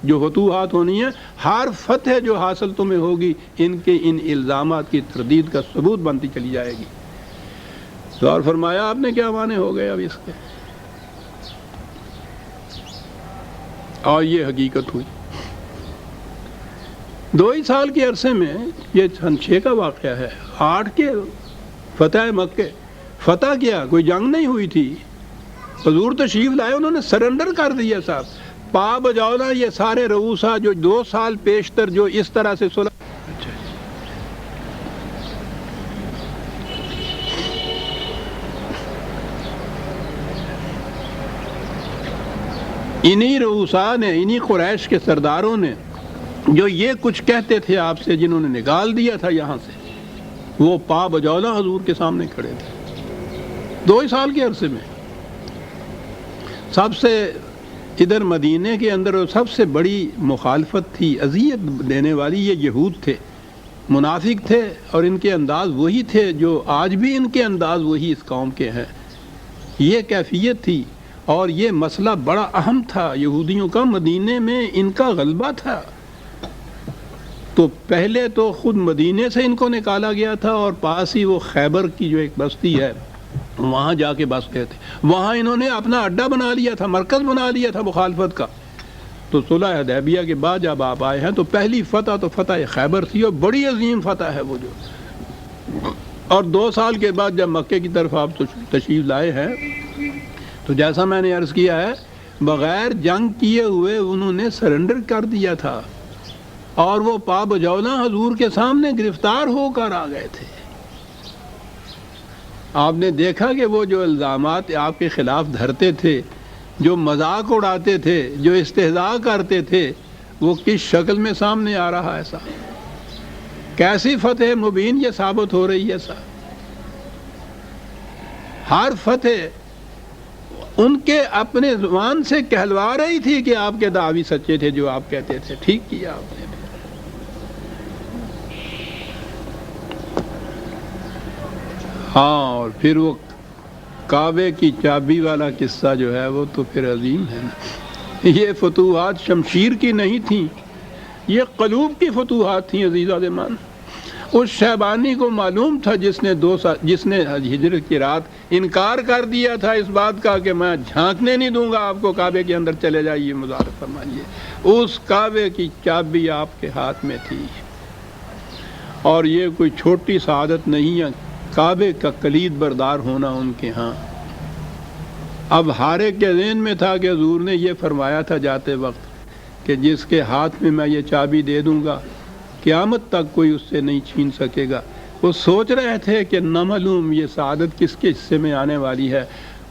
جو فتوحات ہونی ہیں، ہر فتح جو حاصل تمہیں ہوگی ان کے ان الزامات کی تردید کا ثبوت بنتی چلی جائے گی۔ تو اور فرمایا آپ نے کیا معنی ہو گئے اب اس کے، اور یہ حقیقت ہوئی۔ 2 ہی سال کے عرصے میں، یہ سن 6 کا واقعہ ہے، 8 کے فتح مکہ۔ فتح کیا، کوئی جنگ نہیں ہوئی تھی، حضور تشریف لائے، انہوں نے سرنڈر کر دیا صاحب، پا بجاؤ نا یہ سارے رؤوسا جو 2 سال پیشتر جو اس طرح سے صلح، انہی رؤوسا نے، انہی قریش کے سرداروں نے جو یہ کچھ کہتے تھے آپ سے، جنہوں نے نکال دیا تھا یہاں سے، وہ پا بجولا حضور کے سامنے کھڑے تھے 2 ہی سال کے عرصے میں۔ سب سے ادھر مدینے کے اندر سب سے بڑی مخالفت تھی، اذیت دینے والی، یہ یہود تھے، منافق تھے، اور ان کے انداز وہی تھے جو آج بھی ان کے انداز وہی اس قوم کے ہیں۔ یہ کیفیت تھی اور یہ مسئلہ بڑا اہم تھا یہودیوں کا، مدینے میں ان کا غلبہ تھا۔ تو پہلے تو خود مدینے سے ان کو نکالا گیا تھا، اور پاس ہی وہ خیبر کی جو ایک بستی ہے وہاں جا کے بس گئے تھے، وہاں انہوں نے اپنا اڈا بنا لیا تھا، مرکز بنا لیا تھا مخالفت کا۔ تو صلح حدیبیہ کے بعد جب آپ آئے ہیں تو پہلی فتح تو فتح خیبر تھی، اور بڑی عظیم فتح ہے وہ جو، اور 2 سال کے بعد جب مکے کی طرف آپ تشریف لائے ہیں تو جیسا میں نے عرض کیا ہے، بغیر جنگ کیے ہوئے انہوں نے سرنڈر کر دیا تھا، اور وہ پا بجولا حضور کے سامنے گرفتار ہو کر آ گئے تھے۔ آپ نے دیکھا کہ وہ جو الزامات آپ کے خلاف دھرتے تھے، جو مذاق اڑاتے تھے، جو استہزاء کرتے تھے، وہ کس شکل میں سامنے آ رہا ہے صاحب، کیسی فتح مبین یہ ثابت ہو رہی ہے صاحب۔ ہر فتح ان کے اپنے زبان سے کہلوا رہی تھی کہ آپ کے دعوی سچے تھے جو آپ کہتے تھے، ٹھیک کیا آپ نے۔ ہاں، اور پھر وہ کعبے کی چابی والا قصہ جو ہے وہ تو پھر عظیم ہے نا۔ یہ فتوحات شمشیر کی نہیں تھیں، یہ قلوب کی فتوحات تھیں عزیز عظمان۔ اس شیبانی کو معلوم تھا جس نے ہجرت کی رات انکار کر دیا تھا اس بات کا کہ میں جھانکنے نہیں دوں گا آپ کو، کعبے کے اندر چلے جائیے، مزارت فرمائیے، اس کعبے کی چابی آپ کے ہاتھ میں تھی، اور یہ کوئی چھوٹی سعادت نہیں ہے کعبے کا کلید بردار ہونا ان کے ہاں۔ اب ہر ایک کے ذہن میں تھا کہ حضور نے یہ فرمایا تھا جاتے وقت کہ جس کے ہاتھ میں میں یہ چابی دے دوں گا قیامت تک کوئی اس سے نہیں چھین سکے گا۔ وہ سوچ رہے تھے کہ نہ معلوم یہ سعادت کس کے حصے میں آنے والی ہے۔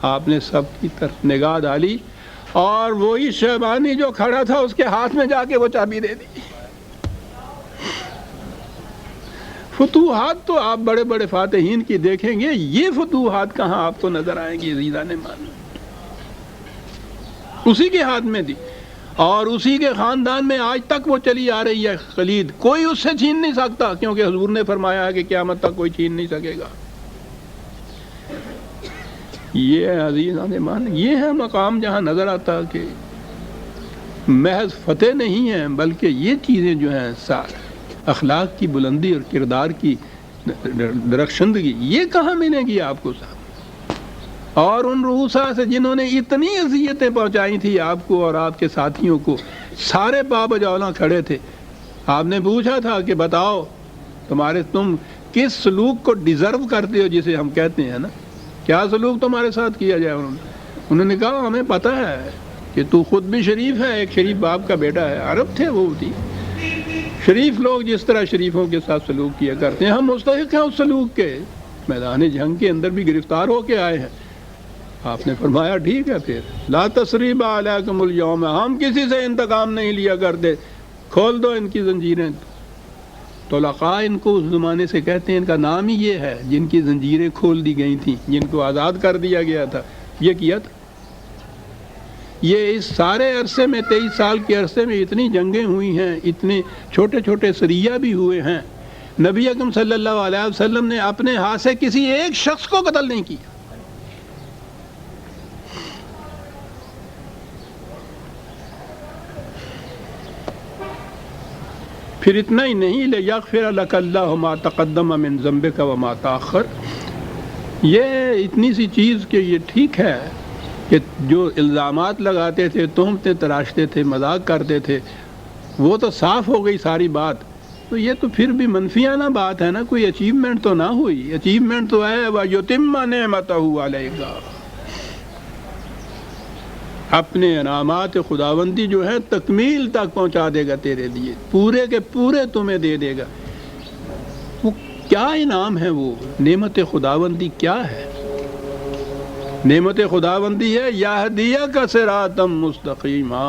آپ نے سب کی طرف نگاہ ڈالی، اور وہی شیبانی جو کھڑا تھا اس کے ہاتھ میں جا کے وہ چابی دے دی۔ فتوحات تو آپ بڑے بڑے فاتحین کی دیکھیں گے، یہ فتوحات کہاں آپ کو نظر آئیں گی عزیزان مان؟ اسی کے ہاتھ میں تھی، اور اسی کے خاندان میں آج تک وہ چلی آ رہی ہے خلید، کوئی اس سے چھین نہیں سکتا، کیونکہ حضور نے فرمایا ہے کہ قیامت تک کوئی چھین نہیں سکے گا۔ یہ ہے عزیزان مان، یہ ہے مقام جہاں نظر آتا کہ محض فتح نہیں ہے، بلکہ یہ چیزیں جو ہیں اخلاق کی بلندی اور کردار کی درخشندگی، یہ کہاں ملے گی آپ کو صاحب؟ اور ان رؤوسا سے جنہوں نے اتنی اذیتیں پہنچائی تھی آپ کو اور آپ کے ساتھیوں کو، سارے پا بجولا کھڑے تھے۔ آپ نے پوچھا تھا کہ بتاؤ تم کس سلوک کو ڈیزرو کرتے ہو، جسے ہم کہتے ہیں نا، کیا سلوک تمہارے ساتھ کیا جائے؟ انہوں نے کہا ہمیں پتہ ہے کہ تو خود بھی شریف ہے، ایک شریف باپ کا بیٹا ہے۔ عرب تھے وہ تھی، شریف لوگ جس طرح شریفوں کے ساتھ سلوک کیا کرتے ہیں، ہم مستحق ہیں اس سلوک کے، میدان جنگ کے اندر بھی گرفتار ہو کے آئے ہیں۔ آپ نے فرمایا ٹھیک ہے، پھر لا تثریب علیکم اليوم، ہم کسی سے انتقام نہیں لیا کرتے، کھول دو ان کی زنجیریں۔ طلقاء ان کو اس زمانے سے کہتے ہیں، ان کا نام ہی یہ ہے، جن کی زنجیریں کھول دی گئی تھیں، جن کو آزاد کر دیا گیا تھا، یہ کیا تھا۔ یہ اس سارے عرصے میں 23 سال کے عرصے میں اتنی جنگیں ہوئی ہیں، اتنے چھوٹے چھوٹے سریہ بھی ہوئے ہیں، نبی اکرم صلی اللہ علیہ وسلم نے اپنے ہاتھ سے کسی ایک شخص کو قتل نہیں کیا۔ پھر اتنا ہی نہیں، لِیَغْفِرَ لَكَ اللَّهُ مَا تَقَدَّمَ مِن ذَنبِكَ وَمَا تَأَخَّرَ، یہ اتنی سی چیز کہ یہ ٹھیک ہے کہ جو الزامات لگاتے تھے، تہمتیں تراشتے تھے، مذاق کرتے تھے، وہ تو صاف ہو گئی ساری بات، تو یہ تو پھر بھی منفیانہ بات ہے نا، کوئی اچیومنٹ تو نہ ہوئی، اچیومنٹ تو ہے وَيُتِمَّ نِعْمَتَهُ عَلَيْكَ، اپنے انعامات خداوندی جو ہے تکمیل تک پہنچا دے گا تیرے لیے، پورے کے پورے تمہیں دے دے گا۔ وہ کیا انعام ہے؟ وہ نعمت خداوندی کیا ہے؟ نعمت خداوندی ہے یہدیک صراطا مستقیما،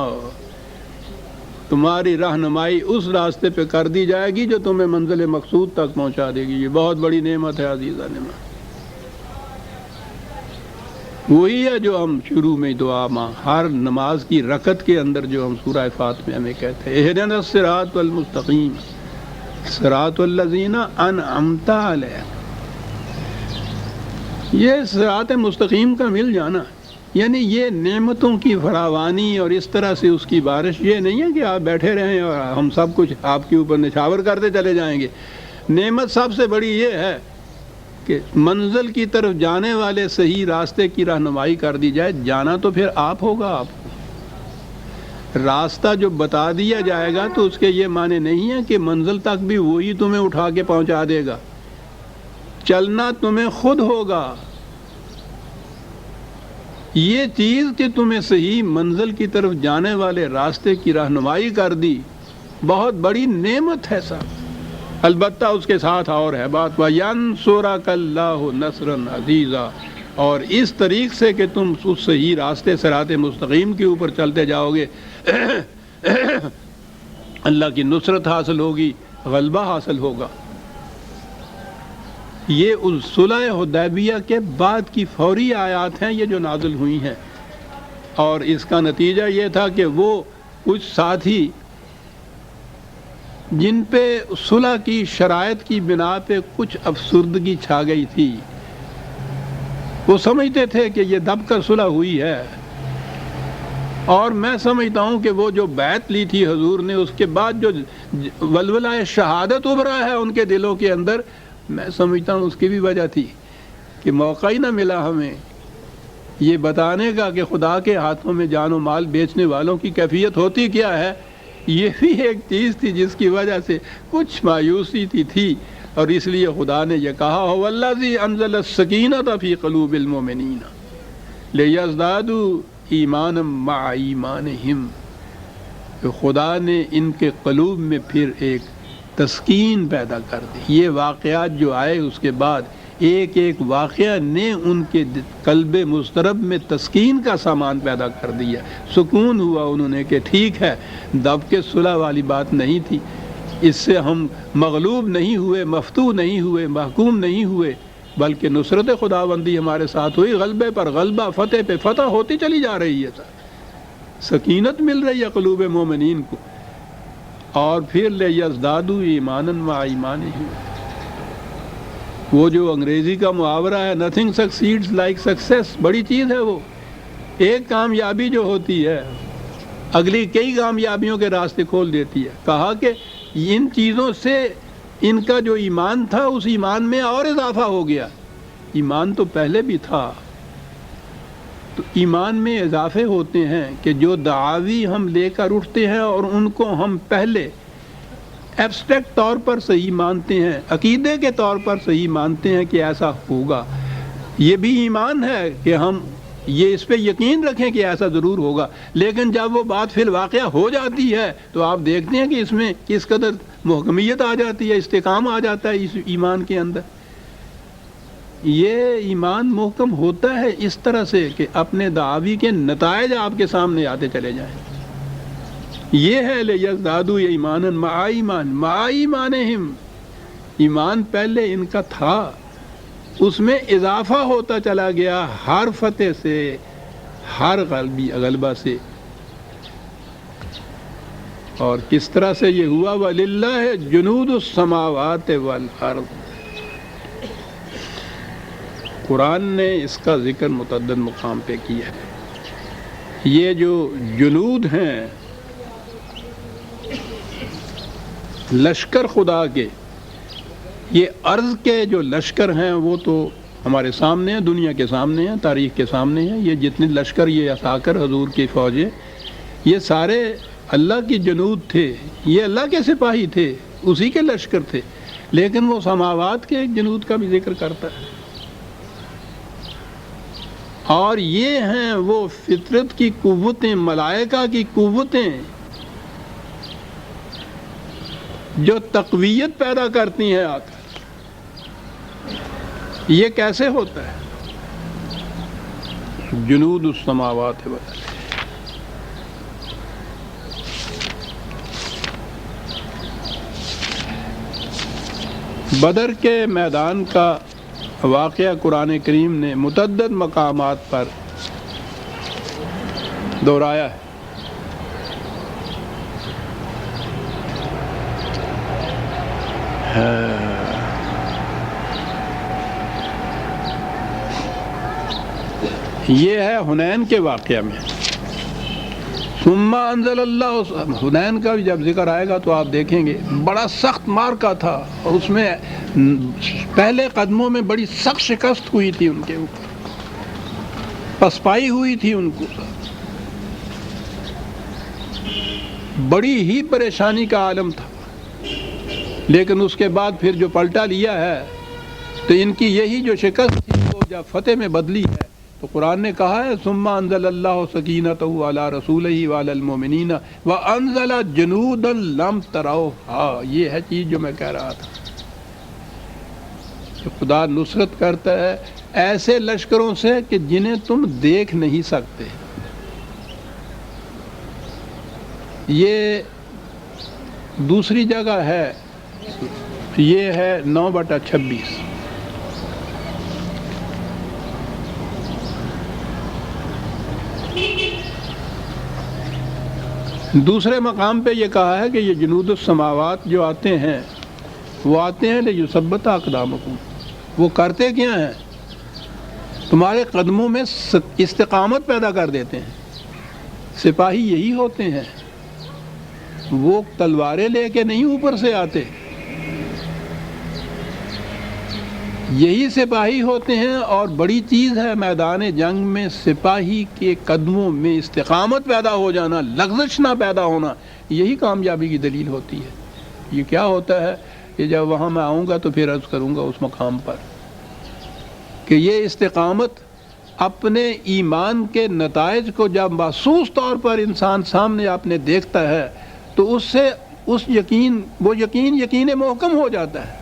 تمہاری رہنمائی اس راستے پہ کر دی جائے گی جو تمہیں منزل مقصود تک پہنچا دے گی۔ یہ بہت بڑی نعمت ہے عزیزہ نعمت، وہی ہے جو ہم شروع میں دعا ہر نماز کی رکعت کے اندر جو ہم سورہ فاتحہ میں کہتے ہیں، اہدنا الصراط المستقیم صراط الذین انعمت علیہم، یہ صراط مستقیم کا مل جانا، یعنی یہ نعمتوں کی فراوانی اور اس طرح سے اس کی بارش، یہ نہیں ہے کہ آپ بیٹھے رہیں اور ہم سب کچھ آپ کے اوپر نچھاور کرتے چلے جائیں گے۔ نعمت سب سے بڑی یہ ہے کہ منزل کی طرف جانے والے صحیح راستے کی رہنمائی کر دی جائے، جانا تو پھر آپ ہوگا، آپ کو راستہ جو بتا دیا جائے گا تو اس کے یہ معنی نہیں ہے کہ منزل تک بھی وہی تمہیں اٹھا کے پہنچا دے گا، چلنا تمہیں خود ہوگا۔ یہ چیز کہ تمہیں صحیح منزل کی طرف جانے والے راستے کی رہنمائی کر دی، بہت بڑی نعمت ہے صاحب۔ البتہ اس کے ساتھ اور ہے بات، وَيَنْصُرَكَ اللَّهُ نَصْرًا عَزِيزًا، اور اس طریق سے کہ تم اس صحیح راستے صراط مستقیم کے اوپر چلتے جاؤ گے، اللہ کی نصرت حاصل ہوگی، غلبہ حاصل ہوگا۔ یہ اس صلح حدیبیہ کے بعد کی فوری آیات ہیں یہ جو نازل ہوئی ہیں، اور اس کا نتیجہ یہ تھا کہ وہ کچھ ساتھی جن پہ صلح کی شرائط کی بنا پہ کچھ افسردگی چھا گئی تھی، وہ سمجھتے تھے کہ یہ دب کر صلح ہوئی ہے، اور میں سمجھتا ہوں کہ وہ جو بیعت لی تھی حضور نے، اس کے بعد جو ولولہ شہادت ابھرا ہے ان کے دلوں کے اندر، میں سمجھتا ہوں اس کی بھی وجہ تھی کہ موقع ہی نہ ملا ہمیں یہ بتانے کا کہ خدا کے ہاتھوں میں جان و مال بیچنے والوں کی کیفیت ہوتی کیا ہے۔ یہ بھی ایک چیز تھی جس کی وجہ سے کچھ مایوسی تھی، اور اس لیے خدا نے یہ کہا هو الذی انزل السکینۃ فی قلوب المؤمنین لیزدادوا ایمانا مع ایمانہم، خدا نے ان کے قلوب میں پھر ایک تسکین پیدا کر دی۔ یہ واقعات جو آئے اس کے بعد ایک ایک واقعہ نے ان کے قلب مضطرب میں تسکین کا سامان پیدا کر دیا، سکون ہوا انہوں نے کہ ٹھیک ہے، دب کے صلح والی بات نہیں تھی، اس سے ہم مغلوب نہیں ہوئے، مفتوح نہیں ہوئے، محکوم نہیں ہوئے، بلکہ نصرت خداوندی ہمارے ساتھ ہوئی، غلبے پر غلبہ، فتح پہ فتح ہوتی چلی جا رہی ہے، سکینت مل رہی ہے قلوب مومنین کو۔ اور پھر لیزدادوا ایمانا مع ایمانہم، وہ جو انگریزی کا محاورہ ہے nothing succeeds like success، بڑی چیز ہے وہ، ایک کامیابی جو ہوتی ہے اگلی کئی کامیابیوں کے راستے کھول دیتی ہے۔ کہا کہ ان چیزوں سے ان کا جو ایمان تھا اس ایمان میں اور اضافہ ہو گیا، ایمان تو پہلے بھی تھا، تو ایمان میں اضافے ہوتے ہیں کہ جو دعاوی ہم لے کر اٹھتے ہیں اور ان کو ہم پہلے ایبسٹریکٹ طور پر صحیح مانتے ہیں، عقیدے کے طور پر صحیح مانتے ہیں کہ ایسا ہوگا، یہ بھی ایمان ہے کہ ہم یہ اس پہ یقین رکھیں کہ ایسا ضرور ہوگا، لیکن جب وہ بات پھر واقعہ ہو جاتی ہے تو آپ دیکھتے ہیں کہ اس میں کس قدر محکمیت آ جاتی ہے، استحکام آ جاتا ہے اس ایمان کے اندر۔ یہ ایمان محکم ہوتا ہے اس طرح سے کہ اپنے دعاوی کے نتائج آپ کے سامنے آتے چلے جائیں۔ یہ ہے لیزدادوا ایمانا مع ایمانہم، ایمان پہلے ان کا تھا، اس میں اضافہ ہوتا چلا گیا، ہر فتح سے، ہر غلبہ سے. اور کس طرح سے یہ ہوا؟ وَلِلَّهِ جُنُودُ السَّمَاوَاتِ وَالْأَرْضِ. قرآن نے اس کا ذکر متعدد مقام پہ کیا ہے. یہ جو جنود ہیں، لشکر خدا کے، یہ عرض کے جو لشکر ہیں وہ تو ہمارے سامنے ہیں، دنیا کے سامنے ہیں، تاریخ کے سامنے ہیں. یہ جتنے لشکر یہ عساکر حضور کی فوجیں، یہ سارے اللہ کی جنود تھے، یہ اللہ کے سپاہی تھے، اسی کے لشکر تھے. لیکن وہ سماوات کے ایک جنود کا بھی ذکر کرتا ہے. اور یہ ہیں وہ فطرت کی قوتیں، ملائکہ کی قوتیں جو تقویت پیدا کرتی ہیں آ کر. یہ کیسے ہوتا ہے؟ جنود السماوات والارض. بدر کے میدان کا واقعہ قرآن کریم نے متعدد مقامات پر دہرایا ہے. یہ ہے حنین کے واقعہ میں. ثم انزل اللہ. حنین کا بھی جب ذکر آئے گا تو آپ دیکھیں گے بڑا سخت مارکا تھا، اور اس میں پہلے قدموں میں بڑی سخت شکست ہوئی تھی، ان کے اوپر پسپائی ہوئی تھی، ان کو بڑی ہی پریشانی کا عالم تھا. لیکن اس کے بعد پھر جو پلٹا لیا ہے تو ان کی یہی جو شکست تھی وہ جب فتح میں بدلی ہے. تو قرآن نے کہا ہے ثم انزل اللہ سکینتہ علی رسولہ وعلی المؤمنین وانزل جنودا لم تروها. یہ ہے چیز جو میں کہہ رہا تھا کہ خدا نصرت کرتا ہے ایسے لشکروں سے کہ جنہیں تم دیکھ نہیں سکتے. یہ دوسری جگہ ہے، یہ ہے 9/26. دوسرے مقام پہ یہ کہا ہے کہ یہ جنود السماوات جو آتے ہیں وہ آتے ہیں لیثبت اقدامکم. وہ کرتے کیا ہیں؟ تمہارے قدموں میں استقامت پیدا کر دیتے ہیں. سپاہی یہی ہوتے ہیں، وہ تلواریں لے کے نہیں اوپر سے آتے، یہی سپاہی ہوتے ہیں. اور بڑی چیز ہے میدان جنگ میں سپاہی کے قدموں میں استقامت پیدا ہو جانا، لغزش نہ پیدا ہونا، یہی کامیابی کی دلیل ہوتی ہے. یہ کیا ہوتا ہے کہ جب وہاں میں آؤں گا تو پھر عرض کروں گا اس مقام پر کہ یہ استقامت اپنے ایمان کے نتائج کو جب محسوس طور پر انسان سامنے اپنے دیکھتا ہے تو اس سے وہ یقین محکم ہو جاتا ہے.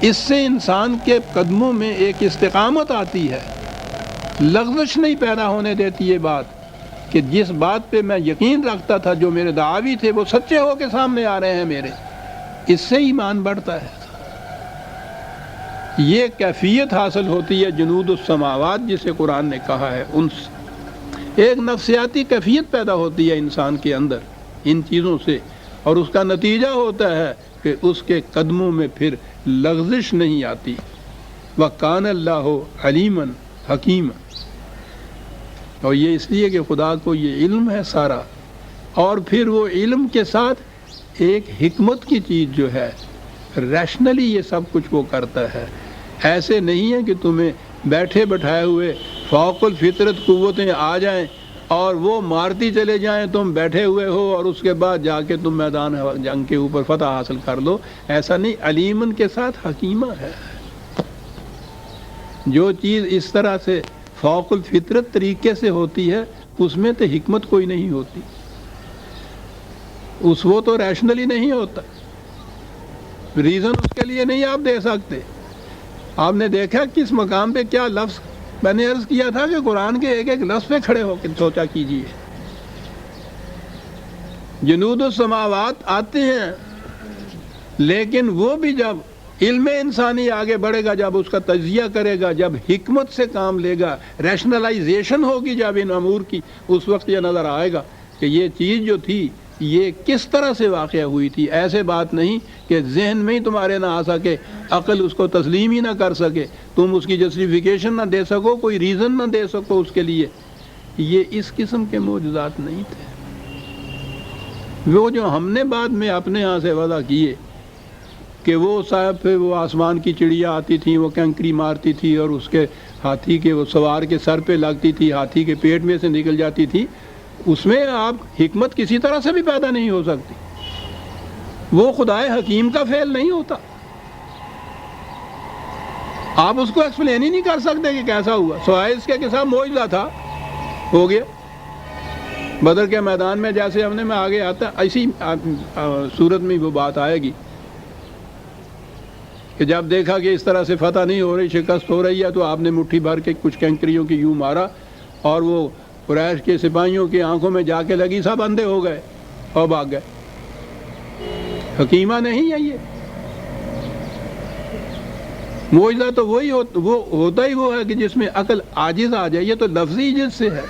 اس سے انسان کے قدموں میں ایک استقامت آتی ہے، لغزش نہیں پیدا ہونے دیتی یہ بات کہ جس بات پہ میں یقین رکھتا تھا، جو میرے دعاوی تھے وہ سچے ہو کے سامنے آ رہے ہیں میرے. اس سے ایمان بڑھتا ہے. یہ کیفیت حاصل ہوتی ہے جنود السماوات جسے قرآن نے کہا ہے. ان ایک نفسیاتی کیفیت پیدا ہوتی ہے انسان کے اندر ان چیزوں سے، اور اس کا نتیجہ ہوتا ہے کہ اس کے قدموں میں پھر لغزش نہیں آتی. وَكَانَ اللَّهُ عَلِيمًا حَكِيمًا. اور یہ اس لیے کہ خدا کو یہ علم ہے سارا، اور پھر وہ علم کے ساتھ ایک حکمت کی چیز جو ہے، ریشنلی یہ سب کچھ وہ کرتا ہے. ایسے نہیں ہے کہ تمہیں بیٹھے بٹھائے ہوئے فوق الفطرت قوتیں آ جائیں اور وہ مارتی چلے جائیں، تم بیٹھے ہوئے ہو اور اس کے بعد جا کے تم میدان جنگ کے اوپر فتح حاصل کر لو. ایسا نہیں. علیمن کے ساتھ حکیمہ ہے. جو چیز اس طرح سے فوق الفطرت طریقے سے ہوتی ہے اس میں تو حکمت کوئی نہیں ہوتی، وہ تو ریشنلی نہیں ہوتا. ریزن اس کے لیے نہیں آپ دے سکتے. آپ نے دیکھا کس مقام پہ کیا لفظ میں نے عرض کیا تھا کہ قرآن کے ایک ایک لفظ پہ کھڑے ہو کے سوچا کیجئے. جنود السماوات آتے ہیں، لیکن وہ بھی جب علم انسانی آگے بڑھے گا جب اس کا تجزیہ کرے گا، جب حکمت سے کام لے گا، ریشنلائزیشن ہوگی جب ان امور کی، اس وقت یہ نظر آئے گا کہ یہ چیز جو تھی یہ کس طرح سے واقع ہوئی تھی۔ ایسے بات نہیں کہ ذہن میں ہی تمہارے نہ آ سکے، عقل اس کو تسلیم ہی نہ کر سکے، تم اس کی جسٹیفیکیشن نہ دے سکو، کوئی ریزن نہ دے سکو اس کے لیے۔ یہ اس قسم کے معجزات نہیں تھے، وہ جو ہم نے بعد میں اپنے ہاں سے وضع کیے کہ وہ صاحب پہ وہ آسمان کی چڑیا آتی تھیں، وہ کنکری مارتی تھی اور اس کے ہاتھی کے وہ سوار کے سر پہ لگتی تھی، ہاتھی کے پیٹ میں سے نکل جاتی تھی، اس میں آپ حکمت کسی طرح سے بھی پیدا نہیں ہو سکتی، وہ خدائے حکیم کا فعل نہیں ہوتا، آپ اس کو ایکسپلین ہی نہیں کر سکتے کہ کیسا ہوا، سوائے اس کے صاحب معجزہ تھا، ہو گیا۔ بدر کے میدان میں جیسے ہم نے میں آگے آتا ایسی صورت میں وہ بات آئے گی کہ جب دیکھا کہ اس طرح سے فتح نہیں ہو رہی، شکست ہو رہی ہے، تو آپ نے مٹھی بھر کے کچھ کنکریوں کی یوں مارا اور وہ قریش کے سپاہیوں کی آنکھوں میں جا کے لگی، سب اندھے ہو گئے اور بھاگ گئے۔ حکیمہ نہیں ہے یہ معجزہ، تو وہی وہ ہوتا ہی وہ ہے کہ جس میں عقل عاجز آ جائے، یہ تو لفظی عجز سے ہے۔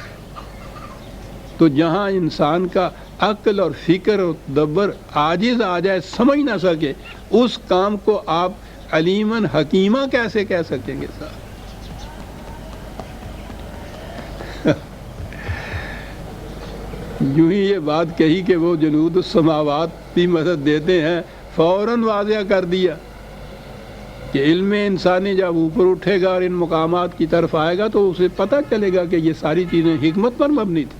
تو جہاں انسان کا عقل اور فکر اور تدبر عاجز آ جائے، سمجھ نہ سکے، اس کام کو آپ علیماً حکیمہ کیسے کہہ سکیں گے صاحب؟ یوں ہی یہ بات کہی کہ وہ جنود السماوات بھی مدد دیتے ہیں، فوراً واضح کر دیا کہ علم انسانی جب اوپر اٹھے گا اور ان مقامات کی طرف آئے گا تو اسے پتہ چلے گا کہ یہ ساری چیزیں حکمت پر مبنی تھی۔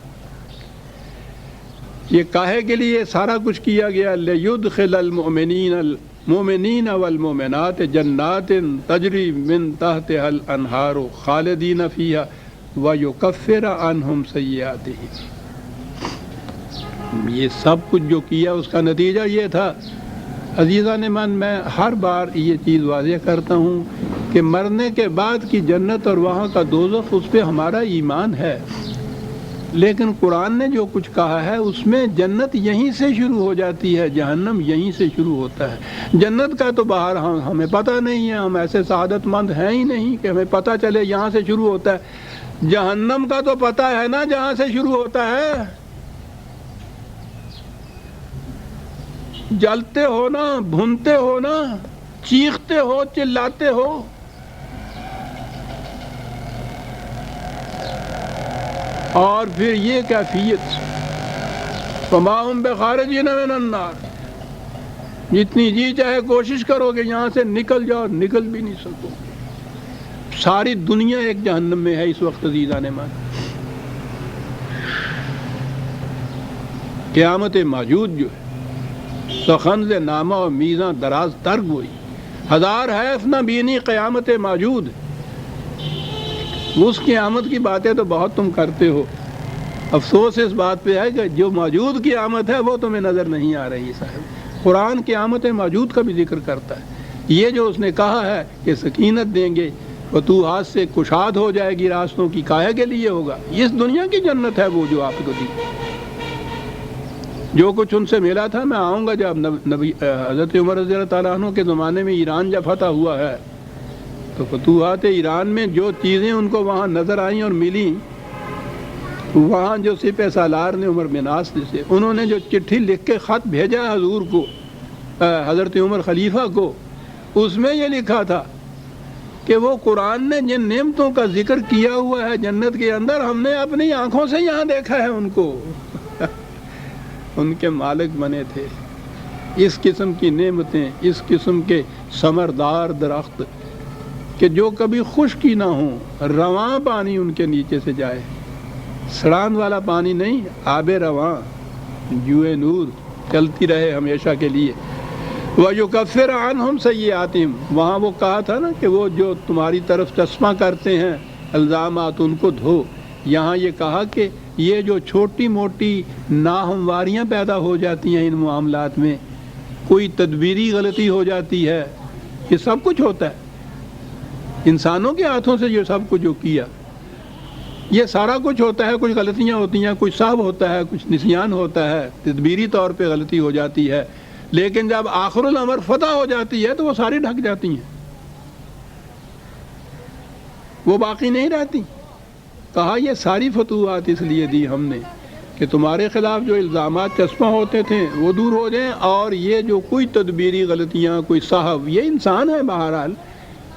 یہ کاہے کے لیے سارا کچھ کیا گیا؟ لِيُدْخِلَ الْمُؤْمِنِينَ وَالْمُؤْمِنَاتِ جَنَّاتٍ تَجْرِي مِن تَحْتِهَا الْأَنْهَارُ خَالِدِينَ فِيهَا وَيُكَفِّرَ عَنْهُمْ سَيِّئَاتِهِمْ۔ یہ سب کچھ جو کیا اس کا نتیجہ یہ تھا۔ عزیزان من، میں ہر بار یہ چیز واضح کرتا ہوں کہ مرنے کے بعد کی جنت اور وہاں کا دوزخ، اس پہ ہمارا ایمان ہے، لیکن قرآن نے جو کچھ کہا ہے اس میں جنت یہیں سے شروع ہو جاتی ہے، جہنم یہیں سے شروع ہوتا ہے۔ جنت کا تو باہر ہمیں پتہ نہیں ہے، ہم ایسے سعادت مند ہیں ہی نہیں کہ ہمیں پتہ چلے یہاں سے شروع ہوتا ہے۔ جہنم کا تو پتہ ہے نا جہاں سے شروع ہوتا ہے، جلتے ہو نا، بھونتے ہو نا، چیختے ہو، چلاتے ہو۔ اور پھر یہ کیفیت، فَمَا هُمْ بِخَارِجِينَ مِنَ النَّارِ، جتنی جی چاہے کوشش کرو کہ یہاں سے نکل جاؤ، نکل بھی نہیں سکو۔ ساری دنیا ایک جہنم میں ہے اس وقت عزیزان مان۔ قیامت موجود جو ہے، سخنز نامہ و میزاں دراز تر گوئی، ہزار حیف نہ بینی قیامت موجود۔ اس قیامت کی باتیں تو بہت تم کرتے ہو، افسوس اس بات پہ ہے کہ جو موجود قیامت ہے وہ تمہیں نظر نہیں آ رہی صاحب۔ قرآن قیامت موجود کا بھی ذکر کرتا ہے۔ یہ جو اس نے کہا ہے کہ سکینت دیں گے، فتوحات سے کشاد ہو جائے گی راستوں کی، کاہے کے لیے ہوگا؟ اس دنیا کی جنت ہے وہ جو آپ کو دی۔ جو کچھ ان سے ملا تھا، میں آؤں گا جب نبی حضرت عمر رضی اللہ تعالیٰ عنہ کے زمانے میں ایران جب فتح ہوا ہے تو فتوحات ایران میں جو چیزیں ان کو وہاں نظر آئیں اور ملیں، وہاں جو سپہ سالار نے عمر بن عاص سے انہوں نے جو چٹھی لکھ کے خط بھیجا حضور کو، حضرت عمر خلیفہ کو، اس میں یہ لکھا تھا کہ وہ قرآن نے جن نعمتوں کا ذکر کیا ہوا ہے جنت کے اندر، ہم نے اپنی آنکھوں سے یہاں دیکھا ہے ان کو۔ ان کے مالک بنے تھے اس قسم کی نعمتیں، اس قسم کے ثمردار درخت کہ جو کبھی خشک ہی نہ ہوں، رواں پانی ان کے نیچے سے جائے، سڑان والا پانی نہیں، آب رواں، جوئے نور چلتی رہے ہمیشہ کے لیے۔ وَيُكَفِّرَ عَنْهُمْ سَيِّئَاتِهِمْ، وہاں وہ کہا تھا نا کہ وہ جو تمہاری طرف چشمہ کرتے ہیں الزامات، ان کو دھو۔ یہاں یہ کہا کہ یہ جو چھوٹی موٹی ناہمواریاں پیدا ہو جاتی ہیں ان معاملات میں، کوئی تدبیری غلطی ہو جاتی ہے، یہ سب کچھ ہوتا ہے انسانوں کے ہاتھوں سے، یہ سب کچھ جو کیا یہ سارا کچھ ہوتا ہے۔ کچھ غلطیاں ہوتی ہیں، کچھ سہو ہوتا ہے، کچھ نسیان ہوتا ہے، تدبیری طور پہ غلطی ہو جاتی ہے، لیکن جب آخر الامر فتح ہو جاتی ہے تو وہ ساری ڈھک جاتی ہیں، وہ باقی نہیں رہتی۔ کہا یہ ساری فتوحات اس لیے دی ہم نے کہ تمہارے خلاف جو الزامات چسپاں ہوتے تھے وہ دور ہو جائیں، اور یہ جو کوئی تدبیری غلطیاں، کوئی صاحب، یہ انسان ہے بہرحال،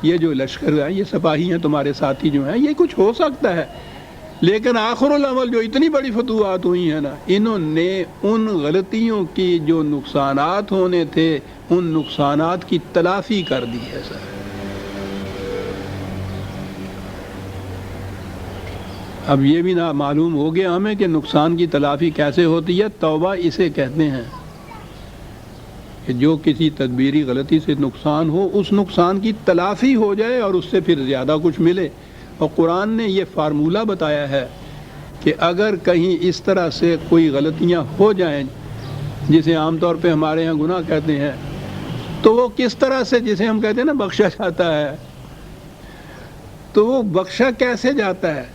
یہ جو لشکر ہے، یہ سپاہی ہیں تمہارے ساتھی جو ہیں، یہ کچھ ہو سکتا ہے، لیکن آخر العمل جو اتنی بڑی فتوحات ہوئی ہیں نا، انہوں نے ان غلطیوں کی جو نقصانات ہونے تھے ان نقصانات کی تلافی کر دی ہے سر۔ اب یہ بھی نہ معلوم ہو گیا ہمیں کہ نقصان کی تلافی کیسے ہوتی ہے۔ توبہ اسے کہتے ہیں کہ جو کسی تدبیری غلطی سے نقصان ہو، اس نقصان کی تلافی ہو جائے اور اس سے پھر زیادہ کچھ ملے۔ اور قرآن نے یہ فارمولہ بتایا ہے کہ اگر کہیں اس طرح سے کوئی غلطیاں ہو جائیں جسے عام طور پہ ہمارے ہاں گناہ کہتے ہیں، تو وہ کس طرح سے، جسے ہم کہتے ہیں نا بخشا جاتا ہے، تو وہ بخشا کیسے جاتا ہے؟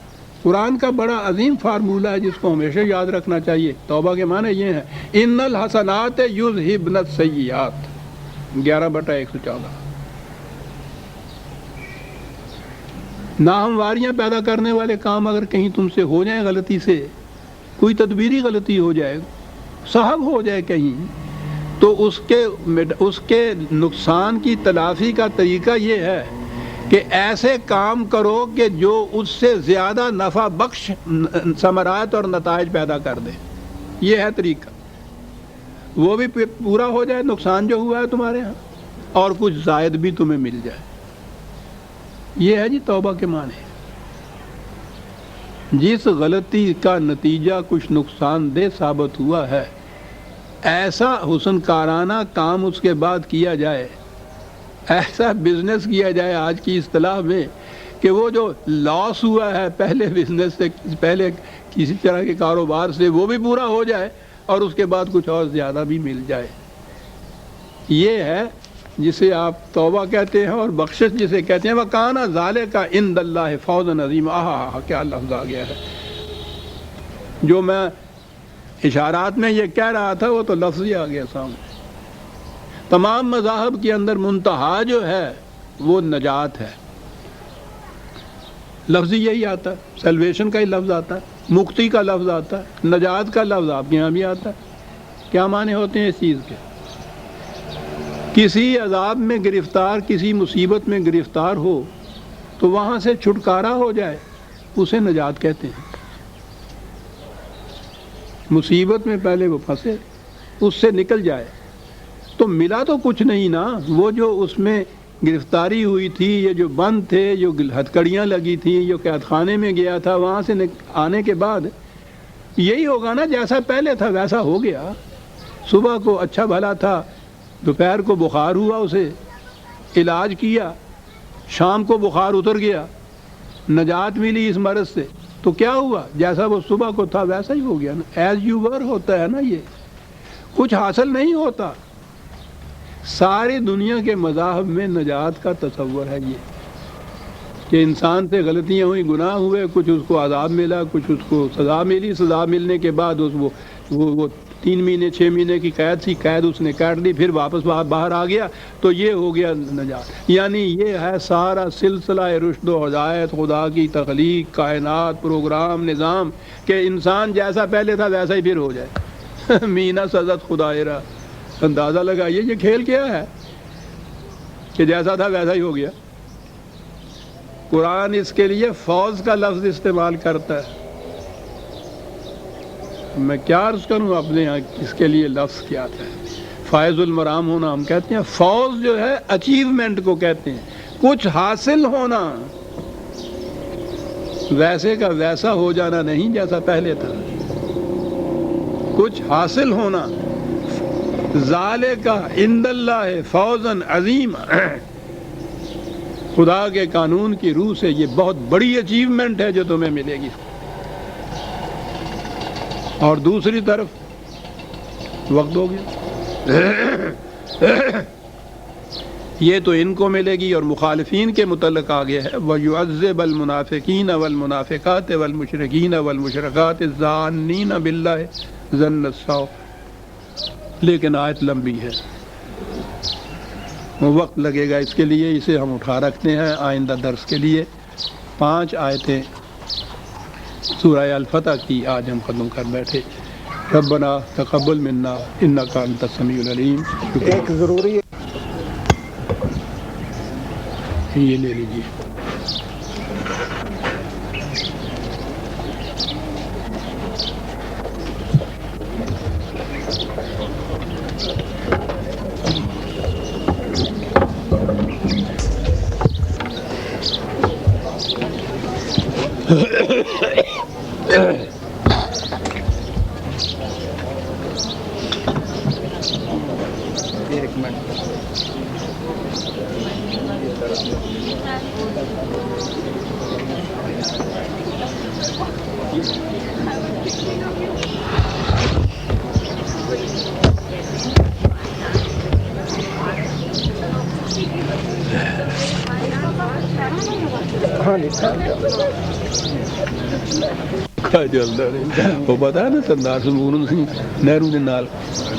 قرآن کا بڑا عظیم فارمولہ ہے جس کو ہمیشہ یاد رکھنا چاہیے۔ توبہ کے معنی یہ ہے ان الحسنات یذہبن السیئات، 11/114۔ ناہمواریاں پیدا کرنے والے کام اگر کہیں تم سے ہو جائیں غلطی سے، کوئی تدبیری غلطی ہو جائے، صاحب ہو جائے کہیں، تو اس کے نقصان کی تلافی کا طریقہ یہ ہے کہ ایسے کام کرو کہ جو اس سے زیادہ نفع بخش ثمرات اور نتائج پیدا کر دے۔ یہ ہے طریقہ، وہ بھی پورا ہو جائے نقصان جو ہوا ہے تمہارے ہاں، اور کچھ زائد بھی تمہیں مل جائے۔ یہ ہے جی توبہ کے معنی۔ جس غلطی کا نتیجہ کچھ نقصان دہ ثابت ہوا ہے، ایسا حسن کارانہ کام اس کے بعد کیا جائے، ایسا بزنس کیا جائے آج کی اصطلاح میں کہ وہ جو لاس ہوا ہے پہلے بزنس سے، پہلے کسی طرح کے کاروبار سے، وہ بھی پورا ہو جائے اور اس کے بعد کچھ اور زیادہ بھی مل جائے۔ یہ ہے جسے آپ توبہ کہتے ہیں، اور بخشش جسے کہتے ہیں۔ وَكَانَ ذَلِكَ عِندَ اللَّهِ فَوْزًا عَظِيمًا۔ کیا لفظ آ گیا ہے! جو میں اشارات میں یہ کہہ رہا تھا وہ تو لفظ ہی آ گیا سامنے۔ تمام مذاہب کے اندر منتہا جو ہے وہ نجات ہے، لفظ یہی آتا ہے، سیلویشن کا ہی لفظ آتا ہے، مکتی کا لفظ آتا ہے، نجات کا لفظ آپ کے یہاں بھی آتا ہے۔ کیا معنی ہوتے ہیں اس چیز کے؟ کسی عذاب میں گرفتار، کسی مصیبت میں گرفتار ہو تو وہاں سے چھٹکارا ہو جائے، اسے نجات کہتے ہیں۔ مصیبت میں پہلے وہ پھنسے، اس سے نکل جائے تو ملا تو کچھ نہیں نا، وہ جو اس میں گرفتاری ہوئی تھی، یہ جو بند تھے، جو ہتھکڑیاں لگی تھیں، جو قید خانے میں گیا تھا، وہاں سے آنے کے بعد یہی ہوگا نا، جیسا پہلے تھا ویسا ہو گیا۔ صبح کو اچھا بھلا تھا، دوپہر کو بخار ہوا، اسے علاج کیا، شام کو بخار اتر گیا، نجات ملی اس مرض سے، تو کیا ہوا؟ جیسا وہ صبح کو تھا ویسا ہی ہو گیا نا، ایز یو ور ہوتا ہے نا۔ یہ کچھ حاصل نہیں ہوتا۔ ساری دنیا کے مذاہب میں نجات کا تصور ہے یہ کہ انسان سے غلطیاں ہوئی، گناہ ہوئے، کچھ اس کو عذاب ملا، کچھ اس کو سزا ملی، سزا ملنے کے بعد وہ 3 مہینے 6 مہینے کی قید تھی، قید اس نے کاٹ دی، پھر واپس باہر آ گیا، تو یہ ہو گیا نجات۔ یعنی یہ ہے سارا سلسلہ رشد و ہدایت، خدا کی تخلیق، کائنات، پروگرام، نظام، کہ انسان جیسا پہلے تھا ویسا ہی پھر ہو جائے۔ مینا سزت خدائرہ، اندازہ لگائیے یہ کھیل کیا ہے کہ جیسا تھا ویسا ہی ہو گیا۔ قرآن اس کے لیے فوز کا لفظ استعمال کرتا ہے۔ میں کیا عرض کروں اپنے یہاں اس کے لیے لفظ کیا ہے؟ فائز المرام ہونا ہم کہتے ہیں، فوز جو ہے اچیومنٹ کو کہتے ہیں، کچھ حاصل ہونا، ویسے کا ویسا ہو جانا نہیں جیسا پہلے تھا، کچھ حاصل ہونا۔ ذالک عند اللہ فوزا عظیما، خدا کے قانون کی روح سے یہ بہت بڑی اچیومنٹ ہے جو تمہیں ملے گی۔ اور دوسری طرف وقت ہو گیا، یہ تو ان کو ملے گی، اور مخالفین کے متعلق آ گیا ہے وَيُعَذِّبَ الْمُنَافِقِينَ وَالْمُنَافِقَاتِ وَالْمُشْرِكِينَ وَالْمُشْرِكَاتِ الظَّانِّينَ بِاللَّهِ ظَنَّ السَّوْءِ۔ لیکن آیت لمبی ہے، وقت لگے گا اس کے لیے، اسے ہم اٹھا رکھتے ہیں آئندہ درس کے لیے۔ 5 آیتیں سورہ الفتح کی آج ہم ختم کر بیٹھے۔ ربنا تقبل منا انک انت السمیع العلیم۔
ایک ضروری
یہ لے لیجیے۔
ایک منٹ ہاں
ਚੱਲਦਾ ਰਿਹਾ ਉਹ ਪਤਾ ਨਾ ਸਰਦਾਰ ਸਮੂਰਨ ਸਿੰਘ ਨਹਿਰੂ ਦੇ ਨਾਲ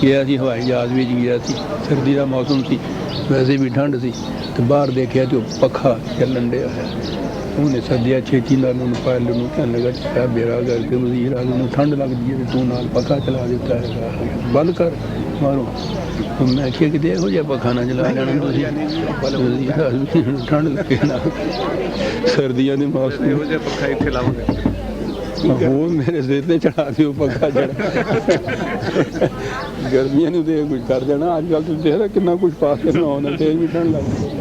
ਗਿਆ ਸੀ, ਹਵਾਈ ਜਹਾਜ਼ ਵਿੱਚ ਗਿਆ ਸੀ, ਸਰਦੀ ਦਾ ਮੌਸਮ ਸੀ, ਵੈਸੇ ਵੀ ਠੰਡ ਸੀ, ਤੇ ਬਾਹਰ ਦੇਖਿਆ ਤੇ ਉਹ ਪੱਖਾ ਚੱਲਣ ਡਿਆ ਹੈ। ਉਹਨੇ ਸੱਦਿਆ ਛੇਤੀ ਨਾਲ ਉਹਨੂੰ, ਪਾਇਲਟ ਨੂੰ, ਕਹਿਣ ਲੱਗਾ ਸਾਹਿਬ ਮੇਰਾ ਕਰਕੇ ਵਜ਼ੀਰ ਆਜ਼ਮ ਨੂੰ ਠੰਡ ਲੱਗਦੀ ਹੈ, ਤੂੰ ਨਾਲ ਪੱਖਾ ਚਲਾ ਦਿੱਤਾ ਹੈਗਾ, ਬੰਦ ਕਰ ਮਾਰੋ। ਮੈਂ ਕਿਹਾ ਕਿਤੇ ਇਹੋ ਜਿਹਾ ਪੱਖਾ ਨਾ ਚਲਾ ਲੈਣਾ ਤੁਸੀਂ, ਵਜ਼ੀਰ ਆਜ਼ਮ ਨੂੰ ਠੰਡ ਲੱਗੇ ਨਾ, ਸਰਦੀਆਂ ਦੇ ਮੌਸਮ
ਇਹੋ ਜਿਹਾ ਪੱਖਾ ਇੱਥੇ ਲਾਵਾਂਗੇ।
ਹੋਰ ਮੇਰੇ ਸਿਰ ਤੇ ਚੜਾ ਦਿਓ ਪੱਖਾ ਚੜਾ, ਗਰਮੀਆਂ ਨੂੰ ਤੇ ਕੁਝ ਕਰ ਦੇਣਾ। ਅੱਜ ਕੱਲ੍ਹ ਤੁਸੀਂ ਦੇਖਦਾ ਕਿੰਨਾ ਕੁਝ ਪਾਸ ਕਰਨਾ ਹੋਣਾ, ਤੇ ਵੀ ਠੰਡ ਲੱਗਦੀ।